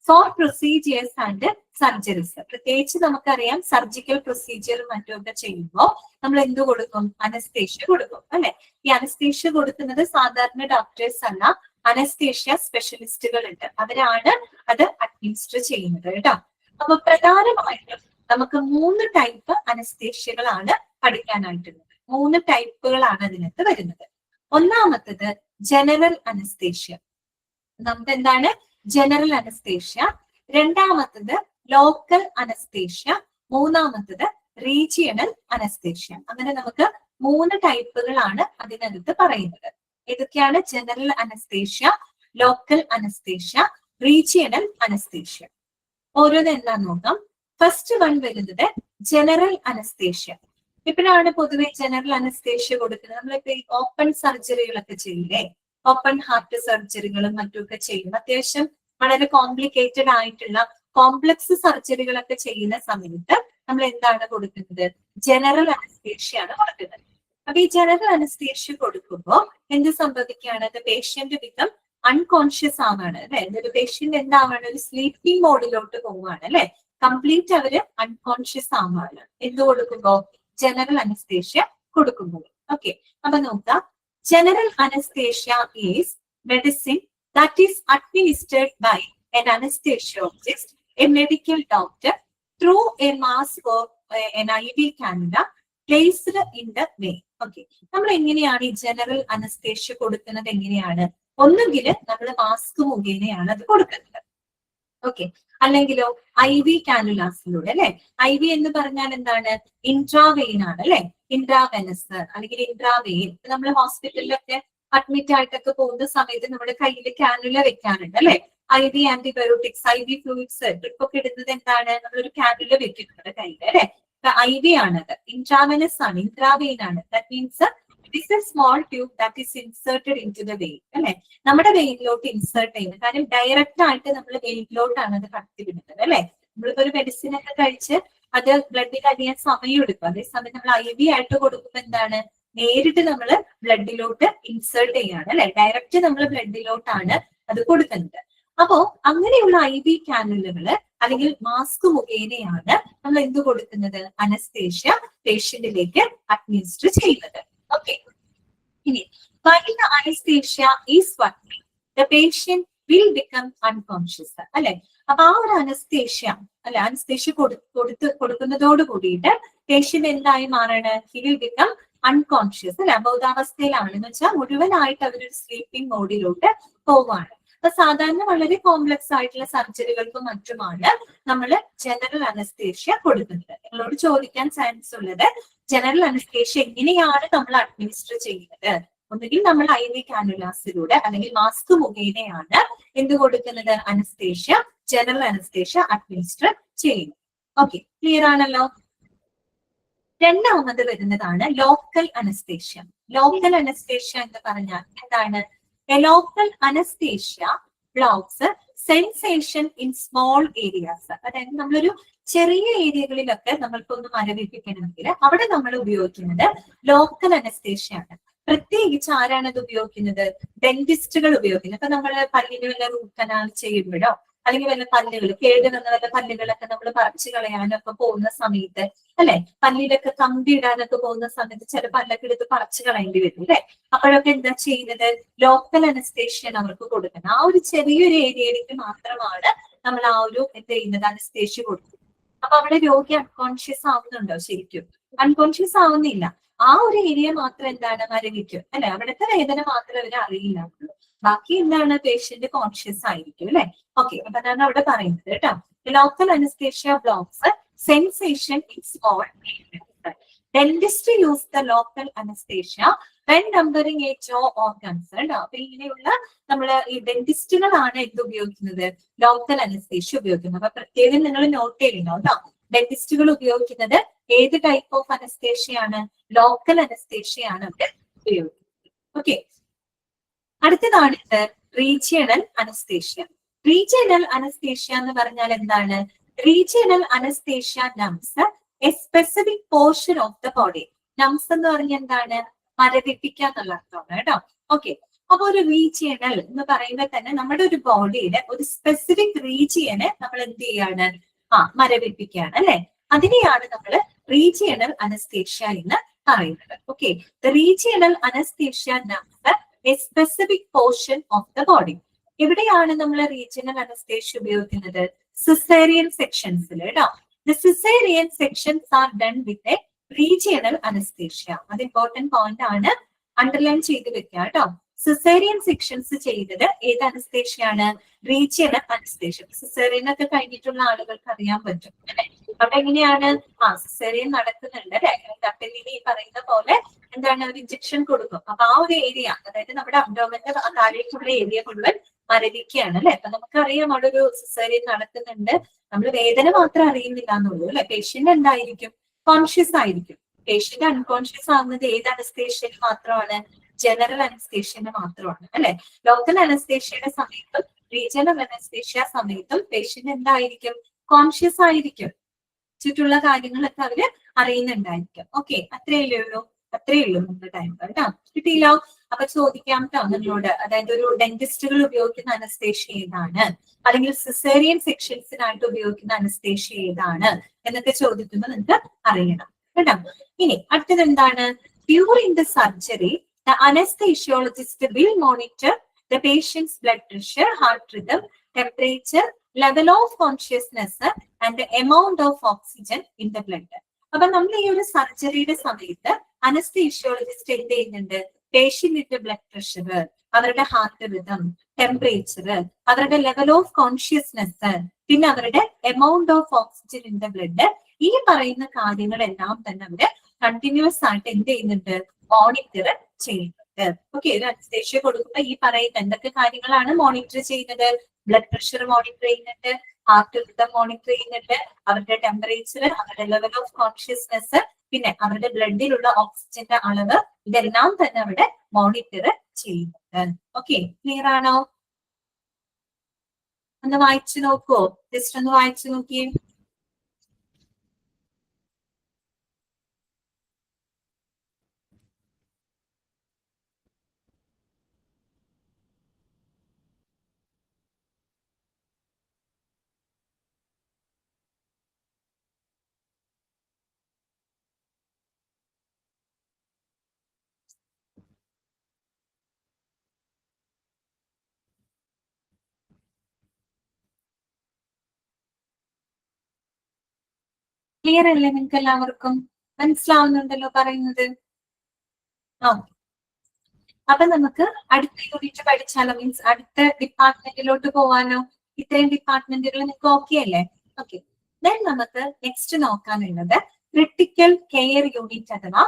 for procedures and surgeries. പ്രത്യേകിച്ച് നമുക്കറിയാം സർജിക്കൽ പ്രൊസീജിയറും മറ്റുമൊക്കെ ചെയ്യുമ്പോൾ നമ്മൾ എന്ത് കൊടുക്കും? അനസ്തേഷ്യ കൊടുക്കും അല്ലെ? ഈ അനസ്തേഷ്യ കൊടുക്കുന്നത് സാധാരണ ഡോക്ടേഴ്സ് അല്ല, അനസ്തേഷ്യ സ്പെഷ്യലിസ്റ്റുകൾ ഉണ്ട്, അവരാണ് അത് അഡ്മിനിസ്റ്റർ ചെയ്യുന്നത് കേട്ടോ. അപ്പൊ പ്രധാനമായിട്ടും നമുക്ക് 3 ടൈപ്പ് അനസ്തേഷ്യകളാണ് പഠിക്കാനായിട്ടുള്ളത്. 3 ടൈപ്പുകളാണ് അതിനകത്ത് വരുന്നത്. ഒന്നാമത്തത് ജനറൽ അനസ്തേഷ്യ. നമുക്ക് എന്താണ്? General anaesthesia. രണ്ടാമത്തത് ലോക്കൽ അനസ്തേഷ്യ. മൂന്നാമത്തത് റീജിയണൽ അനസ്തേഷ്യ. അങ്ങനെ നമുക്ക് 3 ടൈപ്പുകളാണ് അതിനകത്ത് പറയുന്നത്. ഏതൊക്കെയാണ്? General anaesthesia, local anaesthesia, regional anaesthesia. ഓരോന്ന് എന്താന്ന് നോക്കാം. ഫസ്റ്റ് വൺ വരുന്നത് ജനറൽ അനസ്തേഷ്യ. ഇപ്പോഴാണ് പൊതുവെ ജനറൽ അനസ്തേഷ്യ കൊടുക്കുന്നത്. നമ്മളിപ്പോ ഓപ്പൺ സർജറികളൊക്കെ ചെയ്യില്ലേ? ഓപ്പൺ ഹാർട്ട് സർജറികളും മറ്റുമൊക്കെ ചെയ്യും. അത്യാവശ്യം വളരെ കോംപ്ലിക്കേറ്റഡ് ആയിട്ടുള്ള കോംപ്ലക്സ് സർജറികളൊക്കെ ചെയ്യുന്ന സമയത്ത് നമ്മൾ എന്താണ് കൊടുക്കുന്നത്? ജനറൽ അനസ്തേഷ്യയാണ് കൊടുക്കുന്നത്. അപ്പൊ ഈ ജനറൽ അനസ്തേഷ്യ കൊടുക്കുമ്പോൾ എന്ത് സംഭവിക്കുകയാണ്? പേഷ്യന്റ് ബിക്കം അൺകോൺഷ്യസ് ആവാണ് അല്ലെ? ഒരു പേഷ്യന്റ് എന്താവാണ്? ഒരു സ്ലീപ്പിംഗ് മോഡിലോട്ട് പോവുകയാണ് അല്ലെ? കംപ്ലീറ്റ് അവര് അൺകോൺഷ്യസ് ആവാണ് എന്ത് കൊടുക്കുമ്പോ? ജനറൽ അനസ്തേഷ്യ കൊടുക്കുമ്പോൾ. ഓക്കെ, അപ്പൊ നോക്കാം. General anesthesia is medicine that is administered by an anesthesiologist, a medical doctor, through a mask or an IV cannula placed in the vein. Okay, നമ്മൾ എങ്ങനെയാണ് ഈ ജനറൽ അനസ്തേഷ്യ കൊടുക്കുന്നത്? എങ്ങനെയാണ്? ഒന്നുകിൽ നമ്മൾ മാസ്ക് മുഖേനയാണ് അത് കൊടുക്കുന്നത്. ഓക്കെ, അല്ലെങ്കിലോ IV കാനുലാസിലൂടെ അല്ലെ? IV എന്ന് പറഞ്ഞാൽ എന്താണ്? ഇൻട്രാവെയിൻ ആണ് അല്ലെ? ഇൻട്രാവെനസ് അല്ലെങ്കിൽ ഇൻട്രാവെയിൻ. നമ്മൾ ഹോസ്പിറ്റലിലൊക്കെ അഡ്മിറ്റ് ആയിട്ടൊക്കെ പോകുന്ന സമയത്ത് നമ്മുടെ കയ്യിൽ കാനുല വെക്കാറുണ്ട് അല്ലെ? IV ആന്റിബയോട്ടിക്സ്, IV ഫ്ലൂയിഡ്സ് ഇപ്പൊ ഇടുന്നത് എന്താണ്? നമ്മളൊരു കാനുല വെക്കുന്നുണ്ട് കയ്യിൽ അല്ലെ? IV ആണത്. ഇൻട്രാവെനസ് ആണ്, ഇൻട്രാവെയിൻ ആണ്. That means this is a small tube that is inserted into the vein അല്ലെ? നമ്മുടെ വെയിനിലോട്ട് ഇൻസേർട്ട് ചെയ്യുന്നത്. കാരണം ഡയറക്റ്റ് ആയിട്ട് നമ്മൾ വെയിനിലോട്ടാണ് അത് കടത്തിവിടുന്നത് അല്ലെ? നമ്മളിപ്പോ ഒരു മെഡിസിൻ ഒക്കെ കഴിച്ച് അത് ബ്ലഡിൽ അടിയാൻ സമയം എടുക്കും. അതേസമയം നമ്മൾ IV ആയിട്ട് കൊടുക്കുമ്പോൾ എന്താണ്? നേരിട്ട് നമ്മൾ ബ്ലഡിലോട്ട് ഇൻസേർട്ട് ചെയ്യാണ് അല്ലെ? ഡയറക്റ്റ് നമ്മൾ ബ്ലഡിലോട്ടാണ് അത് കൊടുക്കുന്നത്. അപ്പോ അങ്ങനെയുള്ള IV കാനുലകള് അല്ലെങ്കിൽ മാസ്ക് മുഖേനയാണ് നമ്മൾ എന്ത് കൊടുക്കുന്നത്? അനസ്തേഷ്യ പേഷ്യന്റിലേക്ക് അഡ്മിനിസ്റ്റർ ചെയ്യുന്നത്. Okay. While the anesthesia is working, the patient will become unconscious. അല്ലെ? അപ്പൊ ആ ഒരു അനസ്തേഷ്യ അല്ലെ? അനസ്തേഷ്യ കൊടുക്കുന്നതോട് കൂടിയിട്ട് പേഷ്യന്റ് എന്തായി മാറാണ്? He will become unconscious അല്ലെ? അബോധാവസ്ഥയിലാണ് എന്ന് വെച്ചാൽ മുഴുവനായിട്ട് അവരൊരു സ്ലീപ്പിംഗ് മോഡിലോട്ട് പോവാണ്. അപ്പൊ സാധാരണ വളരെ കോംപ്ലക്സ് ആയിട്ടുള്ള സർജറികൾക്കും മറ്റുമാണ് നമ്മൾ ജനറൽ അനസ്തേഷ്യ കൊടുക്കുന്നത്. നിങ്ങളോട് ചോദിക്കാൻ ചാൻസ് ഉള്ളത് ജനറൽ അനസ്തേഷ്യ എങ്ങനെയാണ് നമ്മൾ അഡ്മിനിസ്റ്റർ ചെയ്യുന്നത്? ഒന്നുകിൽ നമ്മൾ IV കാനുലാസിലൂടെ അല്ലെങ്കിൽ മാസ്ക് മുഖേനയാണ് എന്ത് കൊടുക്കുന്നത്? അനസ്തേഷ്യ, ജനറൽ അനസ്തേഷ്യ അഡ്മിനിസ്റ്റർ ചെയ്യുന്നത്. ഓക്കെ, ക്ലിയർ ആണല്ലോ. രണ്ടാമത് വരുന്നതാണ് ലോക്കൽ അനസ്തേഷ്യ. ലോക്കൽ അനസ്തേഷ്യ എന്ന് പറഞ്ഞാൽ എന്താണ്? A local anesthesia blocks sensation in small areas. അതായത് നമ്മളൊരു ചെറിയ ഏരിയകളിലൊക്കെ നമ്മൾക്കൊന്ന് മരവിപ്പിക്കണമെങ്കിൽ അവിടെ നമ്മൾ ഉപയോഗിക്കുന്നത് ലോക്കൽ അനസ്തേഷ്യ ആണ്. പ്രത്യേകിച്ച് ആരാണ് അത് ഉപയോഗിക്കുന്നത്? ഡെന്റിസ്റ്റുകൾ ഉപയോഗിക്കുന്നത്. അപ്പൊ നമ്മൾ പല്ലിന് വല്ല റൂട്ട് കനാൽ ചെയ്യുമ്പോഴോ അല്ലെങ്കിൽ വല്ല പല്ലുകൾ കേടുവന്ന വല്ല പല്ലുകളൊക്കെ നമ്മൾ പറിച്ചു കളയാനൊക്കെ പോകുന്ന സമയത്ത് അല്ലെ? പല്ലിലൊക്കെ കമ്പി ഇടാനൊക്കെ പോകുന്ന സമയത്ത് ചില പല്ലൊക്കെ എടുത്ത് പറിച്ചു കളയേണ്ടി വരും അല്ലെ? അപ്പോഴൊക്കെ എന്താ ചെയ്യുന്നത്? ലോക്കൽ അനസ്തേഷ്യ അവർക്ക് കൊടുക്കുന്നത്. ആ ഒരു ചെറിയൊരു ഏരിയയിലേക്ക് മാത്രമാണ് നമ്മൾ ആ ഒരു എന്ത് ചെയ്യുന്നത്? അനസ്തേഷ്യ കൊടുക്കുന്നത്. അപ്പൊ അവിടെ രോഗി അൺകോൺഷ്യസ് ആവുന്നുണ്ടോ? ശരിക്കും അൺകോൺഷ്യസ് ആവുന്നില്ല. ആ ഒരു ഏരിയ മാത്രം എന്താണ്? മരവിക്കും അല്ലെ? അവിടുത്തെ വേദന മാത്രം അവർ അറിയില്ല. ബാക്കി എന്താണ്? പേഷ്യന്റ് കോൺഷ്യസ് ആയിരിക്കും അല്ലെ? ഓക്കെ, അപ്പൊ അതാണ് അവിടെ പറയുന്നത് കേട്ടോ. Local anaesthesia blocks sensation in small. Dentist use the local anesthesia when numbing a jaw organs കേട്ടോ. അപ്പൊ ഇങ്ങനെയുള്ള നമ്മള് ഈ ഡെന്റിസ്റ്റുകളാണ് എന്ത് ഉപയോഗിക്കുന്നത്, ലോക്കൽ അനസ്തേഷ്യ ഉപയോഗിക്കുന്നത്. അപ്പൊ പ്രത്യേകം നിങ്ങൾ നോട്ട് ചെയ്യണം കേട്ടോ. ഡെന്റിസ്റ്റുകൾ ഉപയോഗിക്കുന്നത് ഏത് ടൈപ്പ് ഓഫ് അനസ്തേഷ്യയാണ്, ലോക്കൽ അനസ്തേഷ്യയാണ് അവർ ഉപയോഗിക്കുന്നത്. ഓക്കെ, അടുത്തതാണ് റീജിയണൽ അനസ്തേഷ്യ. റീജിയണൽ അനസ്തേഷ്യ എന്ന് പറഞ്ഞാൽ എന്താണ്? Regional anaesthesia numbs a specific portion of the body. Numbs എന്ന് പറഞ്ഞാൽ എന്താണ്? മരവിപ്പിക്കുക എന്നുള്ള അർത്ഥമാണ് കേട്ടോ. ഓക്കെ, അപ്പൊ ഒരു റീജിയണൽ എന്ന് പറയുമ്പോൾ തന്നെ നമ്മുടെ ഒരു ബോഡിയിലെ ഒരു സ്പെസിഫിക് റീജിയനെ നമ്മൾ എന്ത് ചെയ്യാണ്? മരവിപ്പിക്കുകയാണ് അല്ലെ. അതിനെയാണ് നമ്മൾ റീജിയണൽ അനസ്തേഷ്യ എന്ന് പറയുന്നത്. Okay, the regional anaesthesia numbs a specific portion of the body. എവിടെയാണ് നമ്മൾ റീജിയണൽ അനസ്തേഷ്യ ഉപയോഗിക്കുന്നത്? സിസേറിയൻ സെക്ഷൻസിൽ കേട്ടോ. The caesarean sections are done with a regional anaesthesia. അത് ഇമ്പോർട്ടന്റ് പോയിന്റ് ആണ്, അണ്ടർലൈൻ ചെയ്ത് വെക്കുക കേട്ടോ. സിസേറിയൻ സെക്ഷൻസ് ചെയ്തത് ഏത് അനസ്തേഷ്യയാണ്? Regional anaesthesia. സിസേറിയൻ ഒക്കെ കഴിഞ്ഞിട്ടുള്ള ആളുകൾക്ക് അറിയാൻ പറ്റും അല്ലെ. അവിടെ എങ്ങനെയാണ്? സിസേറിയൻ നടക്കുന്നുണ്ട് അല്ലെ. അപ്പലിന് ഈ പറയുന്ന പോലെ എന്താണ്, ഒരു ഇഞ്ചക്ഷൻ കൊടുക്കും. അപ്പൊ ആ ഒരു ഏരിയ, അതായത് നമ്മുടെ അബ്ഡോമന്റെ താഴേക്കുള്ള ഏരിയ മുഴുവൻ മരവിക്കുകയാണ് അല്ലെ. അപ്പൊ നമുക്കറിയാം അവിടെ ഒരു സിസേറിയൻ നടക്കുന്നുണ്ട്. നമ്മൾ വേദന മാത്രം അറിയുന്നില്ല എന്നുള്ളൂ അല്ലെ. പേഷ്യന്റ് എന്തായിരിക്കും? കോൺഷ്യസ് ആയിരിക്കും. പേഷ്യന്റ് അൺകോൺഷ്യസ് ആവുന്നത് ഏത് അനസ്തേഷ്യയിൽ മാത്രമാണ്? ജനറൽ അനസ്തേഷ്യന് മാത്രമാണ് അല്ലെ. ലോക്കൽ അനസ്തേഷ്യയുടെ സമയത്തും റീജിയണൽ അനസ്തേഷ്യ സമയത്തും പേഷ്യന്റ് എന്തായിരിക്കും? കോൺഷ്യസ് ആയിരിക്കും. ചുറ്റുള്ള കാര്യങ്ങളൊക്കെ അവര് അറിയുന്നുണ്ടായിരിക്കും. ഓക്കെ, അത്രയല്ലേ ഉള്ളൂ നമ്മുടെ ടൈം കേട്ടോ. കിട്ടിയില്ലോ? അപ്പൊ ചോദിക്കാം കേട്ടോ നിങ്ങളോട്, അതായത് ഒരു ഡെന്റിസ്റ്റുകൾ ഉപയോഗിക്കുന്ന അനസ്തേഷ്യ ഏതാണ്, അല്ലെങ്കിൽ സിസേറിയൻ സെക്ഷൻസിനായിട്ട് ഉപയോഗിക്കുന്ന അനസ്തേഷ്യ ഏതാണ് എന്നൊക്കെ ചോദിക്കുമ്പോൾ നിങ്ങൾക്ക് അറിയണം കേട്ടോ. ഇനി അടുത്തത് എന്താണ്? During the surgery the anesthesiologist will monitor the patient's blood pressure, heart rhythm, temperature, level of consciousness and the amount of oxygen in the blood. അപ്പൊ നമ്മൾ ഈ ഒരു സർജറിയുടെ സമയത്ത് അനസ്തീഷ്യോളജിസ്റ്റ് എന്ത് ചെയ്യുന്നുണ്ട്? പേഷ്യന്റിന്റെ ബ്ലഡ് പ്രഷർ, അവരുടെ ഹാർട്ട് റിതം, ടെമ്പറേച്ചർ, അവരുടെ level of consciousness, പിന്നെ അവരുടെ amount of oxygen in the blood, ഈ പറയുന്ന കാര്യങ്ങളെല്ലാം തന്നെ അവര് കണ്ടിന്യൂസ് ആയിട്ട് എന്ത് ചെയ്യുന്നുണ്ട്? മോണിറ്റർ ചെയ്യുന്നുണ്ട്. ഓക്കെ, ഒരു അനസ്തേഷ്യ കൊടുക്കുമ്പോ ഈ പറയുന്ന എന്തൊക്കെ കാര്യങ്ങളാണ് മോണിറ്റർ ചെയ്യുന്നത്? ബ്ലഡ് പ്രഷർ മോണിറ്റർ ചെയ്യുന്നുണ്ട്, ഹാർട്ട് റിതം മോണിറ്റർ ചെയ്യുന്നുണ്ട്, അവരുടെ ടെമ്പറേച്ചർ, അവരുടെ ലെവൽ ഓഫ് കോൺഷ്യസ്നെസ്, പിന്നെ അവരുടെ ബ്ലഡിലുള്ള ഓക്സിജന്റെ അളവ്, ഇതെല്ലാം തന്നെ അവിടെ മോണിറ്റർ ചെയ്യുന്നുണ്ട്. ഓക്കെ, ക്ലിയർ ആണോ? ഒന്ന് വായിച്ചു നോക്കൂ, ജസ്റ്റ് ഒന്ന് വായിച്ചു നോക്കിയേ. ക്ലിയർ അല്ലേ നിങ്ങൾക്ക് എല്ലാവർക്കും? മനസ്സിലാവുന്നുണ്ടല്ലോ പറയുന്നത്? അപ്പൊ നമുക്ക് അടുത്ത യൂണിറ്റ് പഠിച്ചാലോ? മീൻസ് അടുത്ത ഡിപ്പാർട്ട്മെന്റിലോട്ട് പോവാനോ? ഇത്രയും ഡിപ്പാർട്ട്മെന്റുകൾ നിങ്ങൾക്ക് ഓക്കെ അല്ലേ? ഓക്കെ, ദെൻ നമുക്ക് നെക്സ്റ്റ് നോക്കാനുള്ളത് ക്രിട്ടിക്കൽ കെയർ യൂണിറ്റ് അഥവാ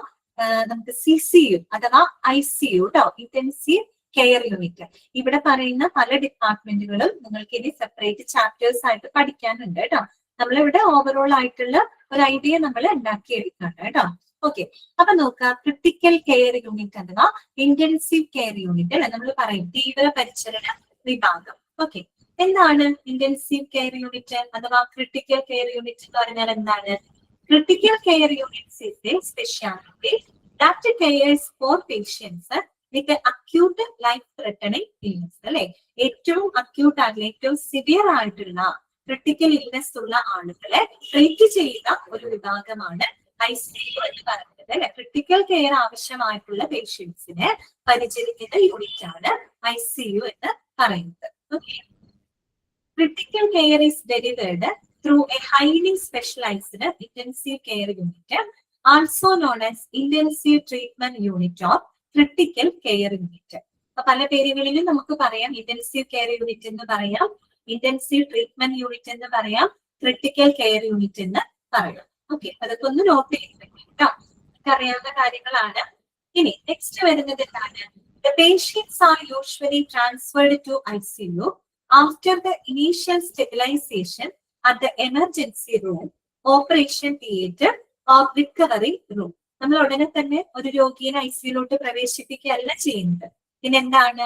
നമുക്ക് CCU അഥവാ ICU കേട്ടോ, ഇന്റൻസീവ് കെയർ യൂണിറ്റ്. ഇവിടെ പറയുന്ന പല ഡിപ്പാർട്ട്മെന്റുകളും നിങ്ങൾക്ക് ഇനി സെപ്പറേറ്റ് ചാപ്റ്റേഴ്സ് ആയിട്ട് പഠിക്കാനുണ്ട് കേട്ടോ. നമ്മളിവിടെ ഓവറോൾ ആയിട്ടുള്ള ഒരു ഐഡിയ നമ്മൾ ഉണ്ടാക്കിയെടുക്കുന്നുണ്ട് കേട്ടോ. ഓക്കെ, അപ്പൊ നോക്കുക, ക്രിട്ടിക്കൽ കെയർ യൂണിറ്റ് അഥവാ ഇന്റൻസീവ് കെയർ യൂണിറ്റ് അല്ലെ നമ്മൾ പറയും, തീവ്ര പരിചരണ വിഭാഗം. ഓക്കെ, എന്താണ് ഇന്റൻസീവ് കെയർ യൂണിറ്റ് അഥവാ ക്രിട്ടിക്കൽ കെയർ യൂണിറ്റ് എന്ന് പറഞ്ഞാൽ എന്താണ്? Critical care units is a specialty that cares for patients with acute life threatening illness അല്ലെ. ഏറ്റവും അക്യൂട്ട് ആയിട്ടുള്ള, ഏറ്റവും സിവിയർ ആയിട്ടുള്ള ക്രിട്ടിക്കൽ ഇൽനെസ് ഉള്ള ആളുകളെ ട്രീറ്റ് ചെയ്യുന്ന ഒരു വിഭാഗമാണ് ICU എന്ന് പറയുന്നത് അല്ലെ. ക്രിട്ടിക്കൽ കെയർ ആവശ്യമായിട്ടുള്ള പേഷ്യൻസിനെ പരിചരിക്കുന്ന യൂണിറ്റ് ആണ് ICU എന്ന് പറയുന്നത്. Okay, critical care is delivered through a highly specialized intensive care unit, also known as intensive treatment unit or critical care unit. അപ്പൊ പല പേരുകളിലും നമുക്ക് പറയാം. ഇന്റൻസീവ് കെയർ യൂണിറ്റ് എന്ന് പറയാം, ഇന്റൻസീവ് ട്രീറ്റ്മെന്റ് യൂണിറ്റ് എന്ന് പറയാം, ക്രിട്ടിക്കൽ കെയർ യൂണിറ്റ് എന്ന് പറയാം. ഓക്കെ, അതൊക്കെ ഒന്ന് നോട്ട് ചെയ്ത് കേട്ടോ, നമുക്ക് അറിയാവുന്ന കാര്യങ്ങളാണ്. ഇനി നെക്സ്റ്റ് വരുന്നത് എന്താണ്? The patients are usually transferred to ICU after the initial stabilization at the emergency room, operation theatre or recovery room. നമ്മൾ ഉടനെ തന്നെ ഒരു രോഗിയെ ICUലോട്ട് പ്രവേശിപ്പിക്കുകയല്ല ചെയ്യുന്നത്. പിന്നെ എന്താണ്?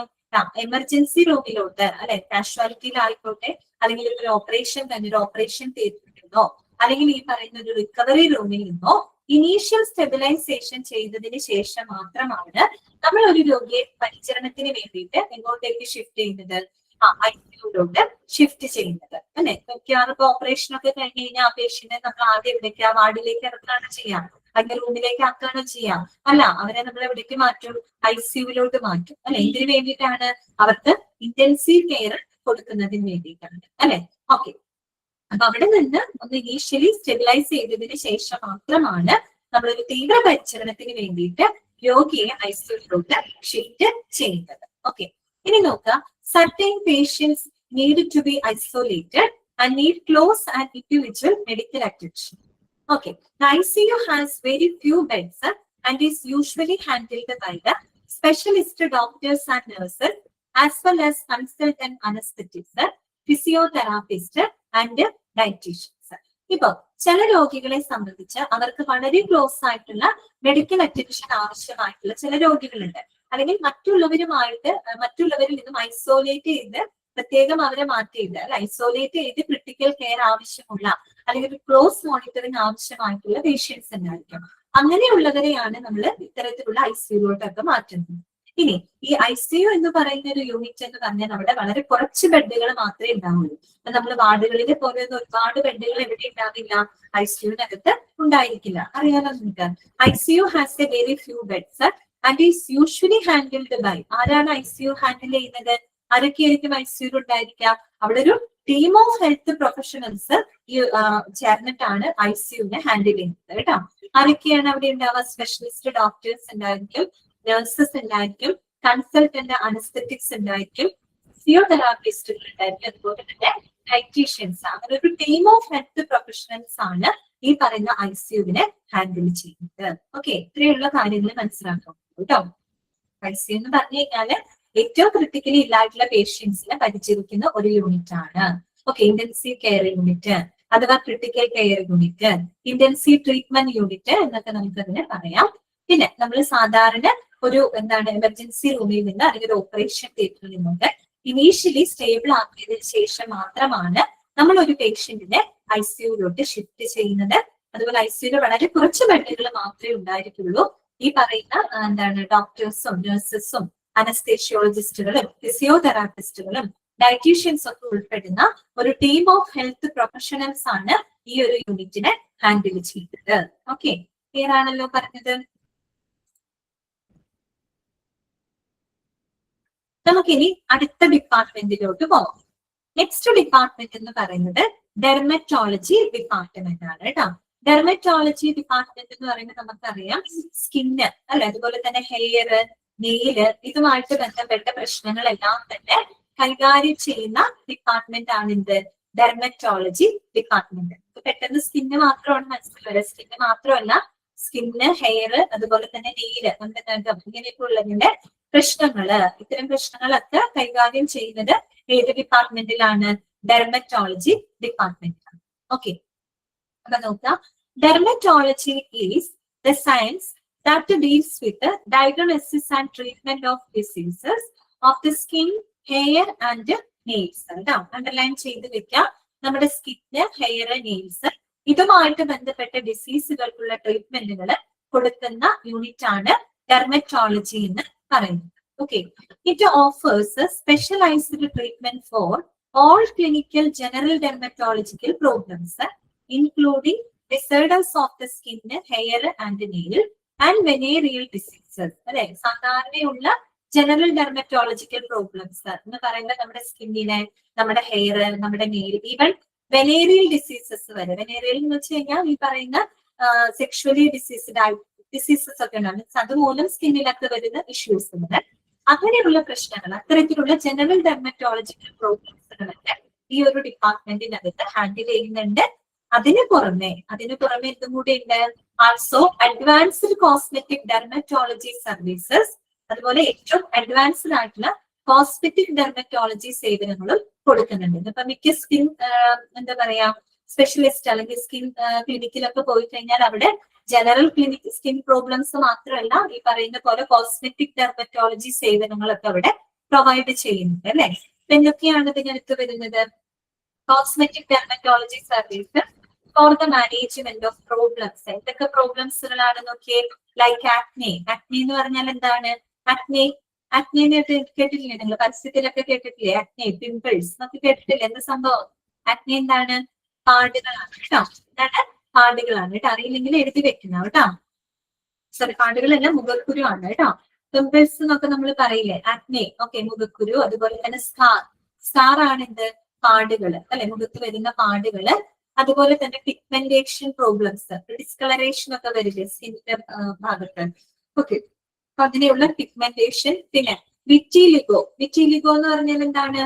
എമർജൻസി റൂമിലോട്ട്, അല്ലെ, കാഷ്വാലിറ്റിയിലായിക്കോട്ടെ, അല്ലെങ്കിൽ ഒരു ഓപ്പറേഷൻ തന്നെ ഒരു ഓപ്പറേഷൻ തിയേറ്ററിൽ നിന്നോ, അല്ലെങ്കിൽ ഈ പറയുന്ന ഒരു റിക്കവറി റൂമിൽ നിന്നോ ഇനീഷ്യൽ സ്റ്റെബിലൈസേഷൻ ചെയ്തതിന് ശേഷം മാത്രമാണ് നമ്മൾ ഒരു രോഗിയെ പരിചരണത്തിന് വേണ്ടിയിട്ട് എങ്ങോട്ടേക്ക് ഷിഫ്റ്റ് ചെയ്യുന്നത്? ICUലോട്ട് ഷിഫ്റ്റ് ചെയ്യുന്നത്, അല്ലെ. മിക്കവാറും ഇപ്പൊ ഓപ്പറേഷൻ ഒക്കെ കഴിഞ്ഞ് കഴിഞ്ഞാൽ ആ പേഷ്യന്റിനെ നമ്മൾ ആദ്യം എവിടേക്ക്, ആ വാർഡിലേക്ക് ഇറക്കുകയാണ് ചെയ്യാം, അല്ലെങ്കിൽ റൂമിലേക്ക് ആക്കുകയാണ് ചെയ്യാം? അല്ല, അവരെ നമ്മൾ എവിടേക്ക് മാറ്റും? ICUലോട്ട് മാറ്റും, അല്ലെ. ഇതിന് വേണ്ടിയിട്ടാണ്, അവർക്ക് ഇന്റൻസീവ് കെയർ കൊടുക്കുന്നതിന് വേണ്ടിയിട്ടാണ്, അല്ലെ. ഓക്കെ, അപ്പൊ അവിടെ നിന്ന് ഒന്ന് ഇനീഷ്യലി സ്റ്റെബിലൈസ് ചെയ്തതിന് ശേഷം മാത്രമാണ് നമ്മളൊരു തീവ്ര പരിചരണത്തിന് വേണ്ടിയിട്ട് രോഗിയെ ICUലോട്ട് ഷിഫ്റ്റ് ചെയ്യുന്നത്. ഓക്കെ, ഇനി നോക്കാം. Certain patients need to be isolated and need close and individual medical attention. Okay, the ICU has very few beds and is usually handled by the specialist doctors and nurses, as well as consultant anesthetists, physiotherapists and dietitians. ഇപ്പൊ ചില രോഗികളെ സംബന്ധിച്ച് അവർക്ക് വളരെ close ആയിട്ടുള്ള medical attention ആവശ്യമായിട്ടുള്ള ചില രോഗികളുണ്ട്. അല്ലെങ്കിൽ മറ്റുള്ളവരിൽ നിന്നും ഐസോലേറ്റ് ചെയ്ത് പ്രത്യേകം അവരെ മാറ്റിയിട്ട്, അല്ലെ, ഐസോലേറ്റ് ചെയ്ത് ക്രിട്ടിക്കൽ കെയർ ആവശ്യമുള്ള അല്ലെങ്കിൽ ക്ലോസ് മോണിറ്ററിംഗ് ആവശ്യമായിട്ടുള്ള പേഷ്യൻസ് ഉണ്ടായിരിക്കും. അങ്ങനെയുള്ളവരെയാണ് നമ്മൾ ഇത്തരത്തിലുള്ള ICUലോട്ടൊക്കെ മാറ്റുന്നത്. ഇനി ഈ ICU എന്ന് പറയുന്ന ഒരു യൂണിറ്റ് എന്ന് പറഞ്ഞാൽ അവിടെ വളരെ കുറച്ച് ബെഡുകൾ മാത്രമേ ഉണ്ടാവുള്ളൂ. അപ്പൊ നമ്മൾ വാർഡുകളിൽ പോലെ ഒരുപാട് ബെഡുകൾ എവിടെ ഉണ്ടാവില്ല? ICUവിനകത്ത് ഉണ്ടായിരിക്കില്ല. അറിയാലോ നിങ്ങൾക്ക്. ICU has a very few beds and is usually handled by, ആരാണ് ICU ഹാൻഡിൽ ചെയ്യുന്നത്? ആരൊക്കെയായിരിക്കും ICU ഉണ്ടായിരിക്കുക? അവിടെ ഒരു ടീം ഓഫ് ഹെൽത്ത് പ്രൊഫഷണൽസ് ചേർന്നിട്ടാണ് ICUവിനെ ഹാൻഡിൽ ചെയ്യുന്നത് കേട്ടോ. ആരൊക്കെയാണ് അവിടെ ഉണ്ടാവുക? സ്പെഷ്യലിസ്റ്റ് ഡോക്ടേഴ്സ് ഉണ്ടായിരിക്കും, നഴ്സസ് ഉണ്ടായിരിക്കും, കൺസൾട്ടന്റ് അനസ്തെറ്റിക്സ് ഉണ്ടായിരിക്കും, ഫിസിയോതെറാപ്പിസ്റ്റുകൾ ഉണ്ടായിരിക്കും, അതുപോലെ തന്നെ ഡയറ്റീഷ്യൻസ്. അങ്ങനെ ഒരു ടീം ഓഫ് ഹെൽത്ത് പ്രൊഫഷണൽസ് ആണ് ഈ പറയുന്ന ICUവിനെ ഹാൻഡിൽ ചെയ്യുന്നത്. ഓക്കെ, ഇത്രയുള്ള കാര്യങ്ങൾ മനസ്സിലാക്കാം കേട്ടോ. ICU എന്ന് പറഞ്ഞു കഴിഞ്ഞാല് ഏറ്റവും ക്രിട്ടിക്കലി ഇല്ലായിട്ടുള്ള പേഷ്യൻസിനെ പരിചരിക്കുന്ന ഒരു യൂണിറ്റ് ആണ്. ഓക്കെ, ഇന്റൻസീവ് കെയർ യൂണിറ്റ് അഥവാ critical care unit, intensive treatment unit എന്നൊക്കെ നമുക്കതിനെ പറയാം. പിന്നെ നമ്മൾ സാധാരണ ഒരു എമർജൻസി റൂമിൽ നിന്ന് അല്ലെങ്കിൽ ഒരു ഓപ്പറേഷൻ തിയേറ്ററിൽ നിന്നൊക്കെ ഇനീഷ്യലി സ്റ്റേബിൾ ആക്കിയതിനു ശേഷം മാത്രമാണ് നമ്മൾ ഒരു പേഷ്യന്റിനെ ICUലോട്ട് ഷിഫ്റ്റ് ചെയ്യുന്നത്. അതുപോലെ ICUവിൽ വളരെ കുറച്ച് ബെഡുകൾ മാത്രമേ ഉണ്ടായിരിക്കുള്ളൂ. ഈ പറയുന്ന ഡോക്ടേഴ്സും നഴ്സസും അനസ്തേഷ്യോളജിസ്റ്റുകളും ഫിസിയോതെറാപ്പിസ്റ്റുകളും ഡയറ്റീഷ്യൻസ് ഒക്കെ ഉൾപ്പെടുന്ന ഒരു ടീം ഓഫ് ഹെൽത്ത് പ്രൊഫഷണൽസ് ആണ് ഈ ഒരു യൂണിറ്റിനെ ഹാൻഡിൽ ചെയ്യുന്നത്. ഓക്കെ, ക്ലിയർ ആണല്ലോ പറഞ്ഞത്? നമുക്കിനി അടുത്ത ഡിപ്പാർട്ട്മെന്റിലോട്ട് പോകാം. നെക്സ്റ്റ് ഡിപ്പാർട്ട്മെന്റ് എന്ന് പറയുന്നത് ഡെർമറ്റോളജി ഡിപ്പാർട്ട്മെന്റ് ആണ് കേട്ടോ. ഡെർമറ്റോളജി ഡിപ്പാർട്ട്മെന്റ് എന്ന് പറയുമ്പോൾ നമുക്കറിയാം സ്കിന്ന്, അല്ലെ, അതുപോലെ തന്നെ ഹെയർ, നെയില്, ഇതുമായിട്ട് ബന്ധപ്പെട്ട പ്രശ്നങ്ങളെല്ലാം തന്നെ കൈകാര്യം ചെയ്യുന്ന ഡിപ്പാർട്ട്മെന്റ് ആണ് എന്ത്? Dermatology department. പെട്ടെന്ന് സ്കിന്ന് മാത്രമാണ് മനസ്സിലാവുക. സ്കിന്ന് മാത്രമല്ല, സ്കിന്ന്, ഹെയർ, അതുപോലെ തന്നെ നെയില്, ഇങ്ങനെയൊക്കെ ഉള്ളതിന്റെ പ്രശ്നങ്ങള്, ഇത്തരം പ്രശ്നങ്ങളൊക്കെ കൈകാര്യം ചെയ്യുന്നത് ഏത് ഡിപ്പാർട്ട്മെന്റിലാണ്? ഡെർമറ്റോളജി ഡിപ്പാർട്ട്മെന്റിലാണ്. ഓക്കെ, അപ്പൊ നോക്കാം. Dermatology is the science that deals with the diagnosis and treatment of diseases of the skin, hair and nails. Underline ചെയ്ത് വെക്കാം. നമ്മുടെ സ്കിന്ന്, ഹെയർ, നെയിൽസ് ഇതുമായിട്ട് ബന്ധപ്പെട്ട ഡിസീസുകൾക്കുള്ള ട്രീറ്റ്മെന്റുകൾ കൊടുക്കുന്ന യൂണിറ്റ് ആണ് ഡെർമറ്റോളജി എന്ന് പറയുന്നത്. Okay, it offers specialised treatment four all clinical general dermatological problems, including disorders of the skin, hair and nail and venereal diseases. അല്ലെ, സാധാരണയുള്ള ജനറൽ ഡെർമറ്റോളജിക്കൽ പ്രോബ്ലംസ് എന്ന് പറയുന്നത് നമ്മുടെ സ്കിന്നിനെ, നമ്മുടെ ഹെയർ, നമ്മുടെ നെയിൽ, ഈവൻ വെനേറിയൽ ഡിസീസസ് വരെ. Venereal എന്ന് വെച്ച് കഴിഞ്ഞാൽ ഈ പറയുന്ന സെക്ഷുവലി ഡിസീസസ് ഒക്കെ ഉണ്ടാകും. അതുമൂലം സ്കിന്നിലൊക്കെ വരുന്ന ഇഷ്യൂസ് ഉണ്ട്. അങ്ങനെയുള്ള പ്രശ്നങ്ങൾ, അത്തരത്തിലുള്ള ജനറൽ ഡെർമറ്റോളജിക്കൽ പ്രോബ്ലംസുകളൊക്കെ ഈ ഒരു ഡിപ്പാർട്ട്മെന്റിനകത്ത് ഹാൻഡിൽ ചെയ്യുന്നുണ്ട്. അതിനു പുറമെ എന്തും കൂടി ഉണ്ട്? Also advanced cosmetic dermatology services, അതുപോലെ ഏറ്റവും അഡ്വാൻസ്ഡ് ആയിട്ടുള്ള കോസ്മെറ്റിക് ഡെർമറ്റോളജി സേവനങ്ങളും കൊടുക്കുന്നുണ്ട്. ഇപ്പൊ മിക്ക സ്കിൻ എന്താ പറയാ സ്പെഷ്യലിസ്റ്റ് അല്ലെങ്കിൽ സ്കിൻ ക്ലിനിക്കിലൊക്കെ പോയി കഴിഞ്ഞാൽ അവിടെ ജനറൽ ക്ലിനിക് സ്കിൻ പ്രോബ്ലംസ് മാത്രമല്ല ഈ പറയുന്ന പോലെ കോസ്മെറ്റിക് ഡെർമറ്റോളജി സേവനങ്ങളൊക്കെ അവിടെ പ്രൊവൈഡ് ചെയ്യുന്നുണ്ട് അല്ലെ. എന്തൊക്കെയാണ് ഇതിനകത്ത് വരുന്നത്? Cosmetic dermatology service for the management of problems. എന്തൊക്കെ പ്രോബ്ലംസുകളാണ് നോക്കിയേ? Like acne. ആക്നെ എന്ന് പറഞ്ഞാൽ എന്താണ്? ആക്നെ കേട്ടിട്ടില്ലേ നിങ്ങൾ? പരസ്യത്തിലൊക്കെ കേട്ടിട്ടില്ലേ? ആക്നെ, പിമ്പിൾസ് എന്നൊക്കെ കേട്ടിട്ടില്ലേ? എന്ത് സംഭവം? ആക്നെ എന്താണ്? പാടുകളാണ് കേട്ടോ. എന്താണ്? പാടുകളാണ് കേട്ടോ. അറിയില്ലെങ്കിൽ എഴുതി വെക്കുന്ന കേട്ടോ. സോറി, പാടുകളല്ല, മുഖക്കുരു ആണ് കേട്ടോ. പിമ്പിൾസ് എന്നൊക്കെ നമ്മൾ പറയില്ലേ? ആക്നെ, ഓക്കെ, മുഖക്കുരു. അതുപോലെ തന്നെ സ്കാർ. സ്കാർ ആണ് എന്ത്? പാടുകൾ അല്ലെ, മുഖത്ത് വരുന്ന പാടുകള്. അതുപോലെ തന്നെ പിഗ്മെന്റേഷൻ പ്രോബ്ലംസ്, ഡിസ്കളറേഷൻ ഒക്കെ വരില്ലേ സ്കിന്നിന്റെ ഭാഗത്ത്? ഓക്കെ, അപ്പൊ അതിനെയുള്ള പിഗ്മെന്റേഷൻ. പിന്നെ വിറ്റിലിഗോ. വിറ്റിലിഗോ എന്ന് പറഞ്ഞാൽ എന്താണ്?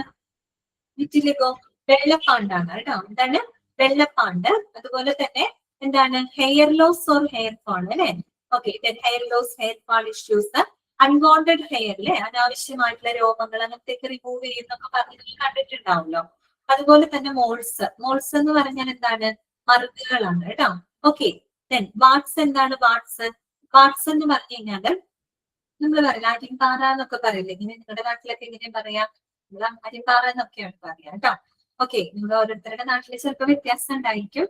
വിറ്റിലിഗോ വെള്ളപ്പാണ്ടാണ് കേട്ടോ. എന്താണ്? വെള്ളപ്പാണ്ട്. അതുപോലെ തന്നെ എന്താണ്? Hair loss or hair fall അല്ലെ. Okay, hair loss, hair fall issues, unwanted hair അല്ലെ, അനാവശ്യമായിട്ടുള്ള രോഗങ്ങൾ അങ്ങനത്തേക്ക് റിമൂവ് ചെയ്യുന്നൊക്കെ പറഞ്ഞ് കണ്ടിട്ടുണ്ടാവുമല്ലോ. അതുപോലെ തന്നെ മോൾസ്. മോൾസ് എന്ന് പറഞ്ഞാൽ എന്താണ്? മറുകുകളാണ് കേട്ടോ. ഓക്കെ, ദെൻ വാട്സ്. എന്താണ് വാട്സ്? വാട്സ് എന്ന് പറഞ്ഞു കഴിഞ്ഞാൽ നമ്മൾ പറയില്ല അരിമ്പാറ എന്നൊക്കെ പറയില്ലേ? ഇങ്ങനെ നിങ്ങളുടെ നാട്ടിലൊക്കെ ഇങ്ങനെ പറയാം, നമ്മൾ അരിമ്പാറ എന്നൊക്കെയാണ് പറയാ കേട്ടോ. ഓക്കെ, നിങ്ങൾ ഓരോരുത്തരുടെ നാട്ടിൽ ചിലപ്പോൾ വ്യത്യാസം ഉണ്ടായിരിക്കും.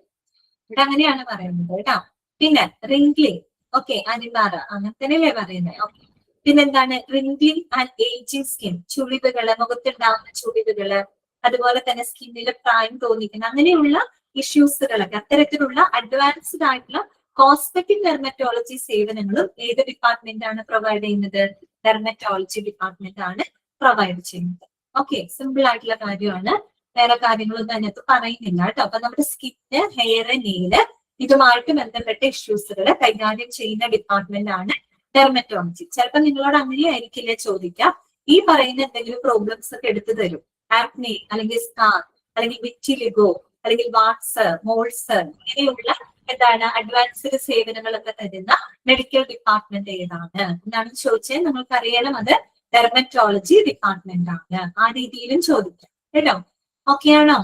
ഇവിടെ അങ്ങനെയാണ് പറയുന്നത് കേട്ടോ. പിന്നെ റിംഗ്ലിംഗ്. ഓക്കെ, അരിമ്പാറ അങ്ങനെ തന്നെയല്ലേ പറയുന്നത്? ഓക്കെ, പിന്നെന്താണ്? Wrinkling and ageing skin. ചുളിവുകള്, മുഖത്തുണ്ടാവുന്ന ചുളിവുകള്, അതുപോലെ തന്നെ സ്കിന്നിൽ പ്രായം തോന്നിക്കുന്ന അങ്ങനെയുള്ള ഇഷ്യൂസുകളൊക്കെ, അത്തരത്തിലുള്ള അഡ്വാൻസ്ഡ് ആയിട്ടുള്ള കോസ്മെറ്റിക് ഡെർമറ്റോളജി സേവനങ്ങളും ഏത് ഡിപ്പാർട്ട്മെന്റ് ആണ് പ്രൊവൈഡ് ചെയ്യുന്നത്? ഡെർമറ്റോളജി ഡിപ്പാർട്ട്മെന്റ് ആണ് പ്രൊവൈഡ് ചെയ്യുന്നത്. ഓക്കെ, സിമ്പിൾ ആയിട്ടുള്ള കാര്യമാണ്, വേറെ കാര്യങ്ങളൊന്നും അതിനകത്ത് പറയുന്നില്ല കേട്ടോ. അപ്പൊ നമ്മുടെ സ്കിന്ന്, ഹെയർ, നെയില് ഇതുമായിട്ട് ബന്ധപ്പെട്ട ഇഷ്യൂസുകൾ കൈകാര്യം ചെയ്യുന്ന ഡിപ്പാർട്ട്മെന്റ് ആണ് ഡെർമറ്റോളജി. ചിലപ്പോൾ നിങ്ങളോട് അങ്ങനെയായിരിക്കില്ലേ ചോദിക്കാം, ഈ പറയുന്ന എന്തെങ്കിലും പ്രോബ്ലംസ് ഒക്കെ എടുത്തു തരും. ആക്നെ അല്ലെങ്കിൽ സ്കാർ അല്ലെങ്കിൽ വിറ്റിലിഗോ അല്ലെങ്കിൽ വാട്സ്, മോൾസ്, ഇങ്ങനെയുള്ള എന്താണ് അഡ്വാൻസ്ഡ് സേവനങ്ങളൊക്കെ തരുന്ന മെഡിക്കൽ ഡിപ്പാർട്ട്മെന്റ് ഏതാണ് എന്നാണ് ചോദിച്ചാൽ നമുക്ക് അറിയണം അത് ഡെർമറ്റോളജി ഡിപ്പാർട്ട്മെന്റ് ആണ്. ആ രീതിയിലും ചോദിക്കാം കേട്ടോ. ഓക്കെ ആണോ?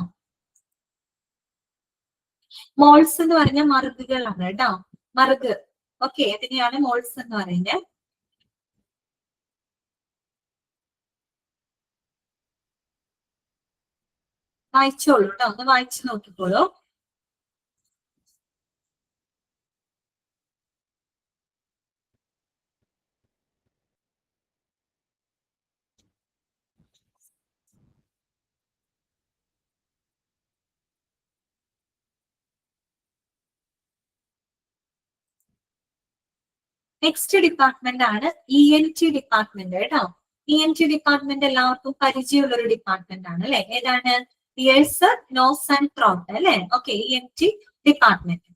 മോൾസ് എന്ന് പറഞ്ഞാൽ മറുകുകളാണ് കേട്ടോ. മറുക്. ഓക്കെ, അതിനെയാണ് മോൾസ് എന്ന് പറയുന്നത്. വായിച്ചോളൂ കേട്ടോ, ഒന്ന് വായിച്ചു നോക്കിക്കോളൂ. നെക്സ്റ്റ് ഡിപ്പാർട്ട്മെന്റ് ആണ് ENT ഡിപ്പാർട്ട്മെന്റ് കേട്ടോ. ENT ഡിപ്പാർട്ട്മെന്റ് എല്ലാവർക്കും പരിചയമുള്ള ഒരു ഡിപ്പാർട്ട്മെന്റ് ആണ് അല്ലെ. ഏതാണ്? ഇയേഴ്സ്, നോസ് ആൻഡ് ത്രോട്ട് അല്ലെ. Okay, ENT department.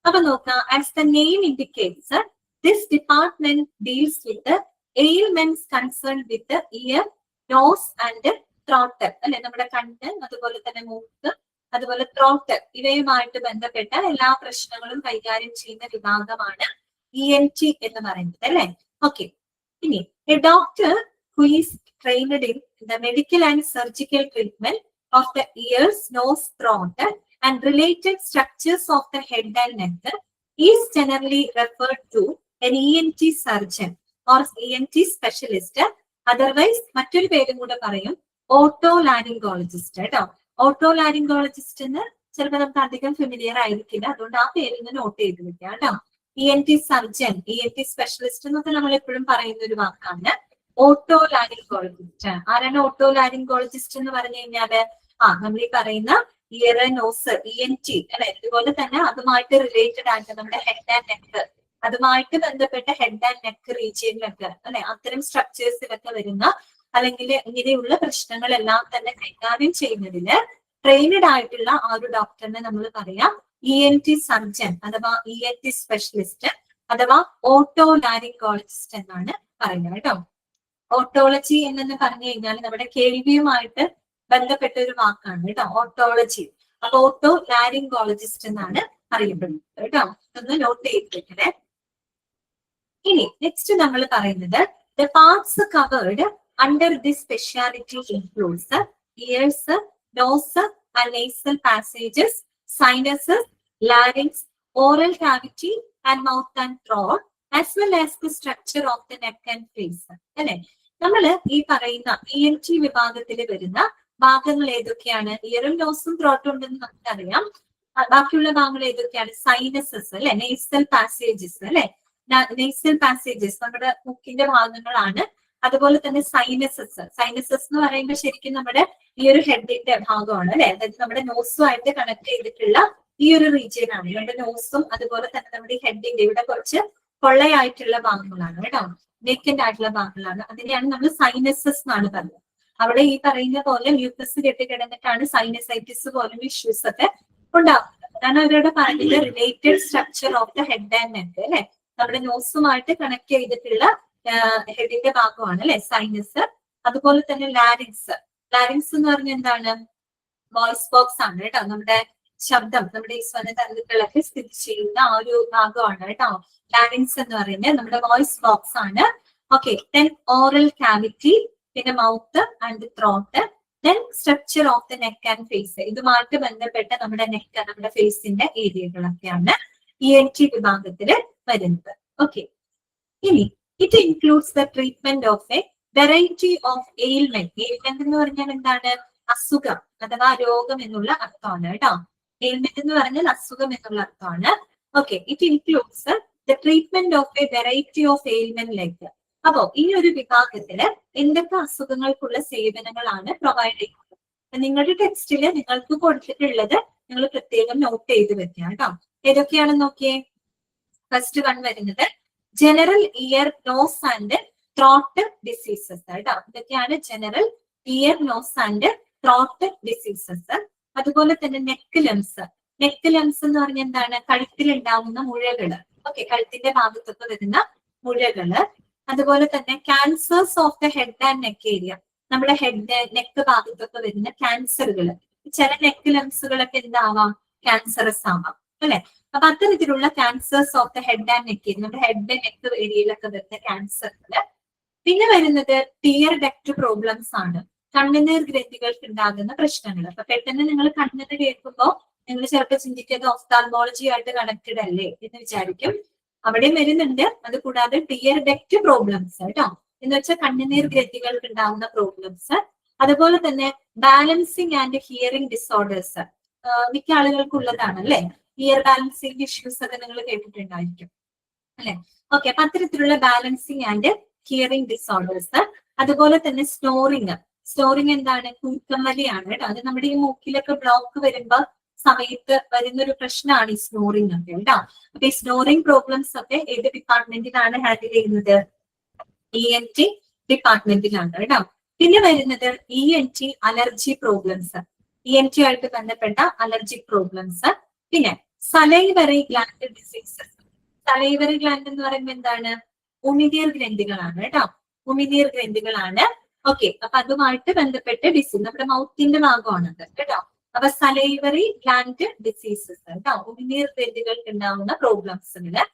അപ്പൊ നോക്കാം, as the name indicates, this department deals with ailments concern with ear, nose and throat അല്ലെ. നമ്മുടെ കണ്ണ്, അതുപോലെ തന്നെ മൂക്ക്, അതുപോലെ ത്രോട്ട്, ഇവയുമായിട്ട് ബന്ധപ്പെട്ട എല്ലാ പ്രശ്നങ്ങളും കൈകാര്യം ചെയ്യുന്ന വിഭാഗമാണ് ENT എന്ന് പറയുന്നത് അല്ലെ. ഓക്കെ, ഇനി a doctor who is trained in the medical and surgical treatment of the ears, nose, throat and related structures of the head and neck is generally referred to an ENT surgeon or ENT specialist. Otherwise, മറ്റൊരു പേരും കൂടെ പറയും ഓട്ടോലാരിംഗോളജിസ്റ്റ് കേട്ടോ. ഓട്ടോലാരിംഗോളജിസ്റ്റ് എന്ന് ചിലപ്പോൾ നമുക്ക് അധികം familiar ആയിരിക്കില്ല, അതുകൊണ്ട് ആ പേര് നോട്ട് ചെയ്ത് വെക്കാം കേട്ടോ. ENT സർജൻ, ENT സ്പെഷ്യലിസ്റ്റ് എന്നൊക്കെ നമ്മൾ എപ്പോഴും പറയുന്ന ഒരു വാക്കാണ് ഓട്ടോലാരിംഗോളജിസ്റ്റ്. ആരാണ് ഓട്ടോലാരിംഗോളജിസ്റ്റ് എന്ന് പറഞ്ഞു കഴിഞ്ഞാല്? നമ്മൾ ഈ പറയുന്ന ഇയർ, നോസ്, ENT അല്ലെ. അതുപോലെ തന്നെ അതുമായിട്ട് റിലേറ്റഡ് ആയിട്ട് നമ്മുടെ ഹെഡ് ആൻഡ് നെക്ക്, അതുമായിട്ട് ബന്ധപ്പെട്ട ഹെഡ് ആൻഡ് നെക്ക് റീജിയനിലൊക്കെ അല്ലെ, അത്തരം സ്ട്രക്ചേഴ്സിലൊക്കെ വരുന്ന അല്ലെങ്കിൽ ഇങ്ങനെയുള്ള പ്രശ്നങ്ങളെല്ലാം തന്നെ കൈകാര്യം ചെയ്യുന്നതിന് ട്രെയിനഡ് ആയിട്ടുള്ള ആ ഒരു ഡോക്ടറിനെ നമ്മൾ പറയാം ENT സർജൻ അഥവാ ENT സ്പെഷ്യലിസ്റ്റ് അഥവാ ഓട്ടോലാരിംഗോളജിസ്റ്റ് എന്നാണ് പറയുന്നത് കേട്ടോ. ഓട്ടോളജി എന്നു പറഞ്ഞു കഴിഞ്ഞാൽ നമ്മുടെ കേൾവിയുമായിട്ട് ബന്ധപ്പെട്ട ഒരു വാക്കാണ് കേട്ടോ, ഓട്ടോളജി. അപ്പൊ ഓട്ടോലാരിംഗോളജിസ്റ്റ് എന്നാണ് അറിയപ്പെടുന്നത് കേട്ടോ. ഒന്ന് നോട്ട് ചെയ്തിരിക്കണേ. ഇനി നെക്സ്റ്റ് നമ്മൾ പറയുന്നത് the parts covered under this speciality includes ears, nose and nasal passages, sinuses, larynx, oral cavity and mouth and throat, as well as the structure of the neck and face. അല്ലെ, നമ്മള് ഈ പറയുന്ന ENT വിഭാഗത്തിൽ വരുന്ന ഭാഗങ്ങൾ ഏതൊക്കെയാണ്? ഇയറും നോസും ത്രോട്ടും ഉണ്ടെന്ന് നമുക്കറിയാം. ബാക്കിയുള്ള ഭാഗങ്ങൾ ഏതൊക്കെയാണ്? സൈനസസ് അല്ലെ, നേസൽ പാസേജസ് അല്ലെ, നേസൽ പാസേജസ് നമ്മുടെ മുക്കിന്റെ ഭാഗങ്ങളാണ്. അതുപോലെ തന്നെ സൈനസസ്, സൈനസസ് എന്ന് പറയുമ്പോൾ ശരിക്കും നമ്മുടെ ഈ ഒരു ഹെഡിന്റെ ഭാഗമാണ് അല്ലെ, അതായത് നമ്മുടെ നോസുമായിട്ട് കണക്ട് ചെയ്തിട്ടുള്ള ഈ ഒരു റീജിയൻ ആണ്. നമ്മുടെ നോസും അതുപോലെ തന്നെ നമ്മുടെ ഹെഡിന്റെ ഇവിടെ കുറച്ച് പൊള്ളയായിട്ടുള്ള ഭാഗങ്ങളാണ് കേട്ടോ, വേക്കന്റ് ആയിട്ടുള്ള ഭാഗങ്ങളാണ്. അതിനെയാണ് നമ്മൾ സൈനസസ് എന്നാണ് പറയുന്നത്. അവിടെ ഈ പറയുന്ന പോലെ മ്യൂക്കസ് കെട്ടിക്കിടന്നിട്ടാണ് സൈനസൈറ്റിസ് പോലുള്ള ഇഷ്യൂസ് ഒക്കെ ഉണ്ടാകുന്നത്. അതാണ് അവരോട് പറയുന്നത് related structure of the head and neck അല്ലെ, നമ്മുടെ നോസുമായിട്ട് കണക്ട് ചെയ്തിട്ടുള്ള ഹെഡിന്റെ ഭാഗമാണ് അല്ലെ സൈനസ്. അതുപോലെ തന്നെ ലാരിങ്സ്, ലാരിങ്സ് എന്ന് പറഞ്ഞാൽ എന്താണ്? വോയിസ് ബോക്സ് ആണ് കേട്ടോ, നമ്മുടെ ശബ്ദം, നമ്മുടെ ഈ സ്വനതന്തുക്കളൊക്കെ സ്ഥിതി ചെയ്യുന്ന ആ ഒരു ഭാഗമാണ് കേട്ടോ ലാരിങ്സ് എന്ന് പറയുന്നത്, നമ്മുടെ വോയിസ് ബോക്സ് ആണ്. ഓക്കെ, ദെൻ ഓറൽ കാവിറ്റി, പിന്നെ mouth and throat, then structure of the neck and face. ഇതുമായിട്ട് ബന്ധപ്പെട്ട നമ്മുടെ നെക്ക്, നമ്മുടെ ഫേസിന്റെ ഏരിയകളൊക്കെയാണ് ENT വിഭാഗത്തിൽ വരുന്നത്. ഓക്കെ, ഇനി it includes the treatment of A variety of ailment. Ailment എന്ന് പറഞ്ഞാൽ എന്താണ്? അസുഖം അഥവാ രോഗം എന്നുള്ള അർത്ഥമാണ് കേട്ടോ. എയിൽമെന്റ് എന്ന് പറഞ്ഞാൽ അസുഖം എന്നുള്ള അർത്ഥമാണ്. Okay, it includes the treatment of A variety of ailment like. അപ്പോ ഈ ഒരു വിഭാഗത്തില് എന്തൊക്കെ അസുഖങ്ങൾക്കുള്ള സേവനങ്ങളാണ് പ്രൊവൈഡ് ചെയ്യുന്നത്? നിങ്ങളുടെ ടെക്സ്റ്റില് നിങ്ങൾക്ക് കൊടുത്തിട്ടുള്ളത് നിങ്ങൾ പ്രത്യേകം നോട്ട് ചെയ്ത് വെക്കുക കേട്ടോ. ഏതൊക്കെയാണെന്ന് നോക്കിയേ. ഫസ്റ്റ് വൺ വരുന്നത് general ear, nose and throat diseases കേട്ടോ. ഇതൊക്കെയാണ് general ear, nose and throat diseases. അതുപോലെ തന്നെ നെക്ക് ലംസ്. നെക്ക് ലംസ് എന്ന് പറഞ്ഞാൽ എന്താണ്? കഴുത്തിൽ ഉണ്ടാവുന്ന മുഴകള്. ഓക്കെ, കഴുത്തിന്റെ ഭാഗത്തൊക്കെ വരുന്ന മുഴകള്. അതുപോലെ തന്നെ cancers of the head and neck area, നമ്മുടെ ഹെഡ് നെക്ക് ഭാഗത്തൊക്കെ വരുന്ന ക്യാൻസറുകള്. ചില നെക്ക് ലംസുകളൊക്കെ എന്താവാം? ക്യാൻസറസ് ആവാം അല്ലെ. അപ്പൊ അത്തരത്തിലുള്ള cancers of the head and neck area, നമ്മുടെ ഹെഡ് നെക്ക് ഏരിയയിലൊക്കെ വരുന്ന ക്യാൻസറുകള്. പിന്നെ വരുന്നത് ടിയർ ഡക്ട് പ്രോബ്ലംസ് ആണ്, കണ്ണുനീർ ഗ്രന്ഥികൾക്ക് ഉണ്ടാകുന്ന പ്രശ്നങ്ങൾ. അപ്പൊ പെട്ടെന്ന് നിങ്ങൾ കണ്ണെന്ന് കേൾക്കുമ്പോൾ നിങ്ങൾ ചിലപ്പോൾ ചിന്തിക്കുന്നത് ഓഫ്താൽമോളജി ആയിട്ട് കണക്റ്റഡ് അല്ലേ എന്ന് വിചാരിക്കും. അവിടെയും വരുന്നുണ്ട്. അത് കൂടാതെ ടിയർ ഡക്ട് പ്രോബ്ലംസ് കേട്ടോ, എന്ന് വെച്ചാൽ കണ്ണുനീർ ഗ്രന്ഥികൾക്ക് ഉണ്ടാകുന്ന പ്രോബ്ലംസ്. അതുപോലെ തന്നെ ബാലൻസിങ് ആൻഡ് ഹിയറിംഗ് ഡിസോർഡേഴ്സ്, മിക്ക ആളുകൾക്കുള്ളതാണ് അല്ലെ. ഇയർ ബാലൻസിങ് ഇഷ്യൂസ് ഒക്കെ നിങ്ങൾ കേട്ടിട്ടുണ്ടായിരിക്കും അല്ലെ. ഓക്കെ, അപ്പൊ അത്തരത്തിലുള്ള ബാലൻസിങ് ആൻഡ് ഹിയറിംഗ് ഡിസോർഡേഴ്സ്. അതുപോലെ തന്നെ സ്നോറിങ്. സ്നോറിങ് എന്താണ്? കൂർക്കമ്മലിയാണ് കേട്ടോ. അത് നമ്മുടെ ഈ മൂക്കിലൊക്കെ ബ്ലോക്ക് വരുമ്പോ സമയത്ത് വരുന്നൊരു പ്രശ്നമാണ് ഈ സ്നോറിങ് ഒക്കെ കേട്ടോ. അപ്പൊ ഈ സ്നോറിങ് പ്രോബ്ലംസ് ഒക്കെ ഏത് ഡിപ്പാർട്ട്മെന്റിലാണ് ഹാൻഡിൽ ചെയ്യുന്നത്? ENT ഡിപ്പാർട്ട്മെന്റിലാണ് കേട്ടോ. പിന്നെ വരുന്നത് ENT അലർജി പ്രോബ്ലംസ്, ENT ആയിട്ട് ബന്ധപ്പെട്ട അലർജിക് പ്രോബ്ലംസ്. പിന്നെ salivary gland diseases. Salivary gland എന്ന് പറയുമ്പോൾ എന്താണ്? ഉമിനീർ ഗ്രന്ഥികളാണ് കേട്ടോ, ഉമിനീർ ഗ്രന്ഥികളാണ്. ഓക്കെ, അപ്പൊ അതുമായിട്ട് ബന്ധപ്പെട്ട ഡിസീസ് നമ്മുടെ മൗത്തിന്റെ ഭാഗമാണത് കേട്ടോ. അപ്പൊ സലൈവറി ഗ്ലാൻഡ് ഡിസീസസ് കേട്ടോ, ഉമിനീർ ഗ്രന്ഥികൾക്ക് ഉണ്ടാവുന്ന പ്രോബ്ലംസുകള്.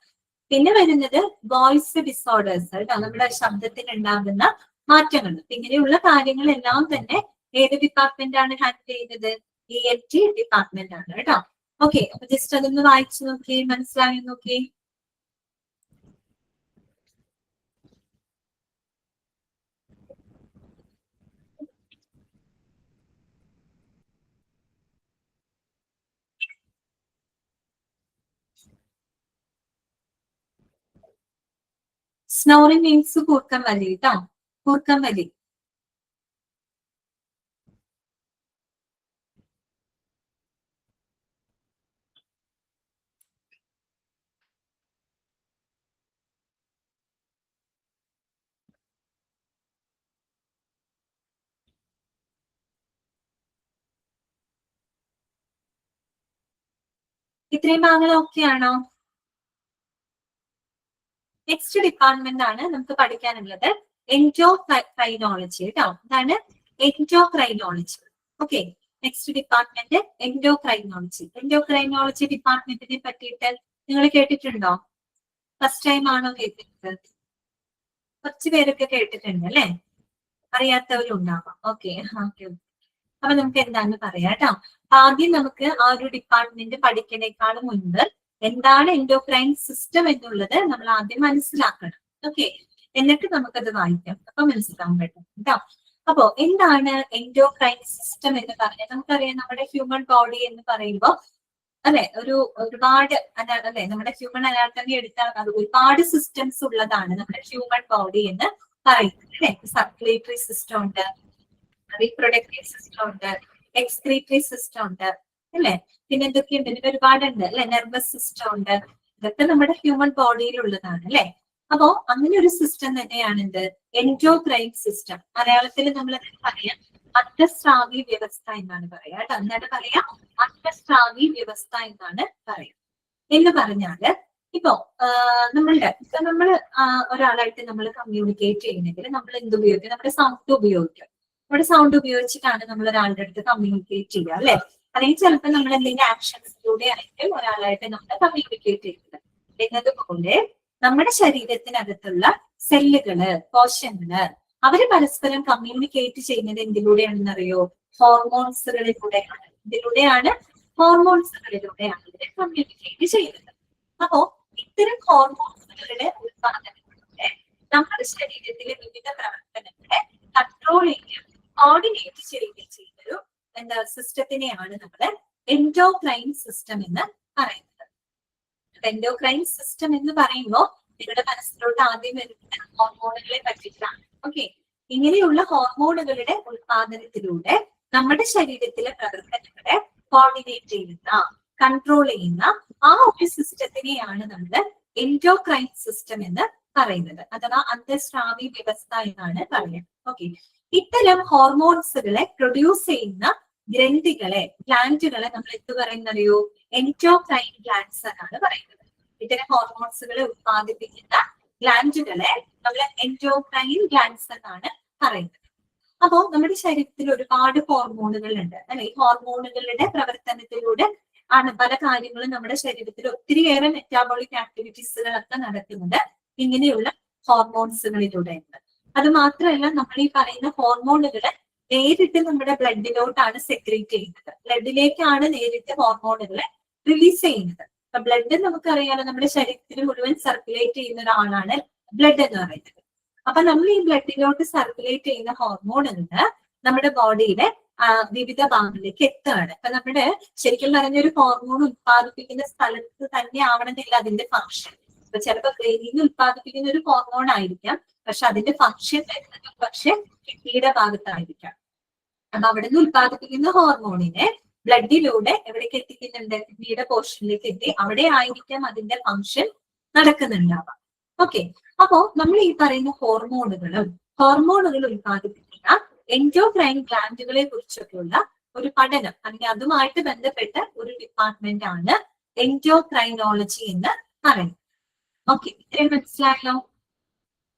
പിന്നെ വരുന്നത് വോയിസ് ഡിസോർഡേഴ്സ് കേട്ടോ, നമ്മുടെ ശബ്ദത്തിന് ഉണ്ടാകുന്ന മാറ്റങ്ങൾ. ഇങ്ങനെയുള്ള കാര്യങ്ങളെല്ലാം തന്നെ ഏത് ഡിപ്പാർട്ട്മെന്റ് ആണ് ഹാൻഡിൽ ചെയ്യുന്നത്? ENT ഡിപ്പാർട്ട്മെന്റ് ആണ് കേട്ടോ. ഓക്കെ, അപ്പൊ ജസ്റ്റ് അതൊന്ന് വായിച്ചു നോക്കി, മനസ്സിലായി നോക്കി. സ്നോറിംഗ് മീൻസ് കൂർക്കം വലി കേട്ടോ, കൂർക്കം വലി. ഇത്രയും ഭാഗങ്ങൾ ഓക്കെ ആണോ? നെക്സ്റ്റ് ഡിപ്പാർട്ട്മെന്റ് ആണ് നമുക്ക് പഠിക്കാനുള്ളത് എൻഡോക്രൈനോളജി കേട്ടോ. ഇതാണ് endocrinology. Okay, next department endocrinology. Endocrinology ഡിപ്പാർട്ട്മെന്റിനെ പറ്റിയിട്ട് നിങ്ങൾ കേട്ടിട്ടുണ്ടോ? ഫസ്റ്റ് ടൈം ആണോ കേട്ടിട്ടുള്ളത്? കുറച്ച് പേരൊക്കെ കേട്ടിട്ടുണ്ട് അല്ലെ, അറിയാത്തവരുണ്ടാവാം. Okay okay. അപ്പൊ നമുക്ക് എന്താന്ന് പറയാം കേട്ടോ. ആദ്യം നമുക്ക് ആ ഒരു ഡിപ്പാർട്ട്മെന്റ് പഠിക്കണേക്കാളും മുൻപ് എന്താണ് എൻഡോക്രൈൻ സിസ്റ്റം എന്നുള്ളത് നമ്മൾ ആദ്യം മനസ്സിലാക്കണം. ഓക്കെ, എന്നിട്ട് നമുക്കത് വായിക്കാം. അപ്പൊ മനസ്സിലാക്കാൻ പറ്റും കേട്ടോ. അപ്പോ എന്താണ് എൻഡോക്രൈൻ സിസ്റ്റം എന്ന് പറഞ്ഞാൽ നമുക്കറിയാം, നമ്മുടെ ഹ്യൂമൻ ബോഡി എന്ന് പറയുമ്പോൾ അല്ലെ ഒരുപാട് അല്ലെ, നമ്മുടെ ഹ്യൂമൻ അനാട്ടമി എടുത്താൽ അത് ഒരുപാട് സിസ്റ്റംസ് ഉള്ളതാണ് നമ്മുടെ ഹ്യൂമൻ ബോഡി എന്ന് പറയുന്നത് അല്ലെ. സർക്കുലേറ്ററി സിസ്റ്റം ഉണ്ട്, റീപ്രൊഡക്റ്റീവ് സിസ്റ്റം ഉണ്ട്, എക്സ്ക്രീറ്ററി സിസ്റ്റം ഉണ്ട് അല്ലെ, പിന്നെ എന്തൊക്കെയുണ്ട്, ഇതിന് ഒരുപാടുണ്ട് അല്ലെ, നെർവസ് സിസ്റ്റം ഉണ്ട്. ഇതൊക്കെ നമ്മുടെ ഹ്യൂമൻ ബോഡിയിൽ ഉള്ളതാണ് അല്ലെ. അപ്പോ അങ്ങനെ ഒരു സിസ്റ്റം തന്നെയാണ് എന്ത്, എൻഡോക്രൈൻ സിസ്റ്റം. മലയാളത്തിൽ നമ്മൾ പറയാം അന്തഃസ്രാവി വ്യവസ്ഥ എന്നാണ് പറയാ കേട്ടോ. എന്താണ് പറയാ? അന്തഃസ്രാവി വ്യവസ്ഥ എന്നാണ് പറയാ. എന്ന് പറഞ്ഞാല് ഇപ്പോ നമ്മൾ ഒരാളായിട്ട് നമ്മൾ കമ്മ്യൂണിക്കേറ്റ് ചെയ്യണമെങ്കിൽ നമ്മൾ എന്ത് ഉപയോഗിക്കും? നമ്മുടെ സൗണ്ട് ഉപയോഗിക്കും. നമ്മുടെ സൗണ്ട് ഉപയോഗിച്ചിട്ടാണ് നമ്മൾ ഒരാളുടെ അടുത്ത് കമ്മ്യൂണിക്കേറ്റ് ചെയ്യുക അല്ലെ. അല്ലെങ്കിൽ ചിലപ്പോൾ നമ്മൾ എന്തെങ്കിലും ആക്ഷൻസിലൂടെ ആയിരിക്കും ഒരാളായിട്ട് നമ്മൾ കമ്മ്യൂണിക്കേറ്റ് ചെയ്യുന്നത്. എന്നതുപോലെ നമ്മുടെ ശരീരത്തിനകത്തുള്ള സെല്ലുകള്, കോശങ്ങള്, അവര് പരസ്പരം കമ്മ്യൂണിക്കേറ്റ് ചെയ്യുന്നത് എന്തിലൂടെയാണെന്നറിയോ? ഹോർമോൺസുകളിലൂടെയാണ്. ഇതിലൂടെയാണ് ഹോർമോൺസുകളിലൂടെയാണ് ഇവര് കമ്മ്യൂണിക്കേറ്റ് ചെയ്യുന്നത്. അപ്പോ ഇത്തരം ഹോർമോൺസുകളുടെ ഉത്പാദനത്തിലൂടെ നമ്മുടെ ശരീരത്തിലെ വിവിധ പ്രവർത്തനങ്ങളെ കൺട്രോൾ ചെയ്യുകയും കോർഡിനേറ്റ് ചെയ്യുകയും ചെയ്യുന്നൊരു സിസ്റ്റത്തിനെയാണ് നമ്മൾ എൻഡോക്രൈൻ സിസ്റ്റം എന്ന് പറയുന്നത്. എൻഡോക്രൈൻ സിസ്റ്റം എന്ന് പറയുമ്പോൾ നിങ്ങളുടെ മനസ്സിലോട്ട് ആദ്യം വരുന്ന ഹോർമോണുകളെ പറ്റിയിട്ടാണ്. ഓക്കെ, ഇങ്ങനെയുള്ള ഹോർമോണുകളുടെ ഉത്പാദനത്തിലൂടെ നമ്മുടെ ശരീരത്തിലെ പ്രവർത്തനങ്ങളെ കോർഡിനേറ്റ് ചെയ്യുന്ന, കൺട്രോൾ ചെയ്യുന്ന ആ ഒരു സിസ്റ്റത്തിനെയാണ് നമ്മൾ എൻഡോക്രൈൻ സിസ്റ്റം എന്ന് പറയുന്നത്, അഥവാ അന്തഃസ്രാവി വ്യവസ്ഥ എന്നാണ് പറയുന്നത്. ഓക്കെ, ഇത്തരം ഹോർമോൺസുകളെ പ്രൊഡ്യൂസ് ചെയ്യുന്ന ഗ്രന്ഥികളെ, ഗ്ലാൻഡുകളെ നമ്മൾ എന്ത് പറയുന്നറിയോ? എൻഡോക്രൈൻ ഗ്ലാൻഡ്സ് എന്നാണ് പറയുന്നത്. ഇത്തരം ഹോർമോൺസുകളെ ഉത്പാദിപ്പിക്കുന്ന ഗ്ലാൻഡുകളെ നമ്മൾ എൻഡോക്രൈൻ ഗ്ലാൻഡ്സ് എന്നാണ് പറയുന്നത്. അപ്പോ നമ്മുടെ ശരീരത്തിൽ ഒരുപാട് ഹോർമോണുകൾ ഉണ്ട് അല്ലെ. ഈ ഹോർമോണുകളുടെ പ്രവർത്തനത്തിലൂടെ ആണ് പല കാര്യങ്ങളും നമ്മുടെ ശരീരത്തിൽ ഒത്തിരിയേറെ മെറ്റാബോളിക് ആക്ടിവിറ്റീസുകളൊക്കെ നടക്കുന്നത് ഇങ്ങനെയുള്ള ഹോർമോൺസുകളിലൂടെയാണ്. അത് മാത്രമല്ല, നമ്മൾ ഈ പറയുന്ന ഹോർമോണുകള് നേരിട്ട് നമ്മുടെ ബ്ലഡിലോട്ടാണ് സെക്രീറ്റ് ചെയ്യുന്നത്. ബ്ലഡിലേക്കാണ് നേരിട്ട് ഹോർമോണുകളെ റിലീസ് ചെയ്യുന്നത്. അപ്പൊ ബ്ലഡ് നമുക്കറിയാലോ, നമ്മുടെ ശരീരത്തിൽ മുഴുവൻ സർക്കുലേറ്റ് ചെയ്യുന്ന ഒരാളാണ് ബ്ലഡ് എന്ന് പറയുന്നത്. അപ്പൊ നമ്മൾ ഈ ബ്ലഡിലോട്ട് സർക്കുലേറ്റ് ചെയ്യുന്ന ഹോർമോണുകള് നമ്മുടെ ബോഡിയിലെ വിവിധ ഭാഗങ്ങളിലേക്ക് എത്തുകയാണ്. അപ്പൊ നമ്മുടെ ശരിക്കും പറഞ്ഞൊരു ഹോർമോൺ ഉത്പാദിപ്പിക്കുന്ന സ്ഥലത്ത് തന്നെ ആവണമെന്നില്ല അതിന്റെ ഫംഗ്ഷൻ. ഇപ്പൊ ചിലപ്പോൾ ബ്രെയിനിൽ നിന്ന് ഉത്പാദിപ്പിക്കുന്ന ഒരു ഹോർമോൺ ആയിരിക്കാം, പക്ഷെ അതിന്റെ ഫംഗ്ഷൻ വരുന്നത് പക്ഷെ കിഡ്നിയുടെ ഭാഗത്തായിരിക്കാം. അപ്പൊ അവിടെ നിന്ന് ഉത്പാദിപ്പിക്കുന്ന ഹോർമോണിനെ ബ്ലഡിലൂടെ എവിടേക്ക് എത്തിക്കുന്നുണ്ട്? കിഡ്നിയുടെ പോർഷനിലേക്ക് എത്തി അവിടെ ആയിരിക്കാം അതിന്റെ ഫംഗ്ഷൻ നടക്കുന്നുണ്ടാവാം. ഓക്കെ, അപ്പോ നമ്മൾ ഈ പറയുന്ന ഹോർമോണുകൾ ഉത്പാദിപ്പിക്കുന്ന എൻഡോക്രൈൻ ഗ്ലാൻഡുകളെ കുറിച്ചൊക്കെയുള്ള ഒരു പഠനം അല്ലെങ്കിൽ അതുമായിട്ട് ബന്ധപ്പെട്ട ഒരു ഡിപ്പാർട്ട്മെന്റ് ആണ് എൻഡോക്രൈനോളജി എന്ന് പറയുന്നത്. ഓക്കെ, ഇത്രയും മനസ്സിലായല്ലോ?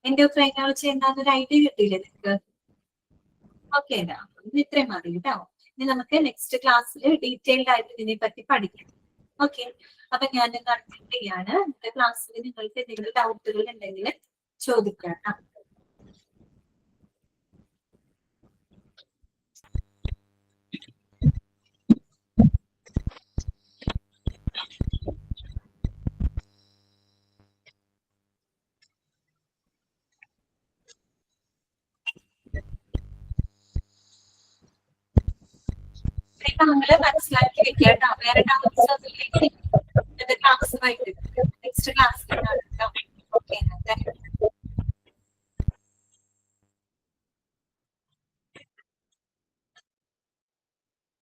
എൻഡോക്രൈനോളജി എന്താണെന്നൊരു ഐഡിയ കിട്ടിയില്ലേ നിങ്ങൾക്ക്? ഓക്കെ, ഇത്രയും മതി കേട്ടോ. ഇനി നമുക്ക് നെക്സ്റ്റ് ക്ലാസ്സിൽ ഡീറ്റെയിൽഡ് ആയിട്ട് ഇതിനെ പറ്റി പഠിക്കാം. ഓക്കെ, അപ്പൊ ഞാൻ കൺക്ലൂഡ് ചെയ്യാണ്. ഇന്നത്തെ ക്ലാസ്സിൽ നിങ്ങൾക്ക് എന്തെങ്കിലും ഡൗട്ടുകൾ ഉണ്ടെങ്കിൽ ചോദിക്കാം. ഇപ്പൊ നമ്മള് മനസ്സിലാക്കി വെക്കാം. വേറെ ഡൗട്ട്സ്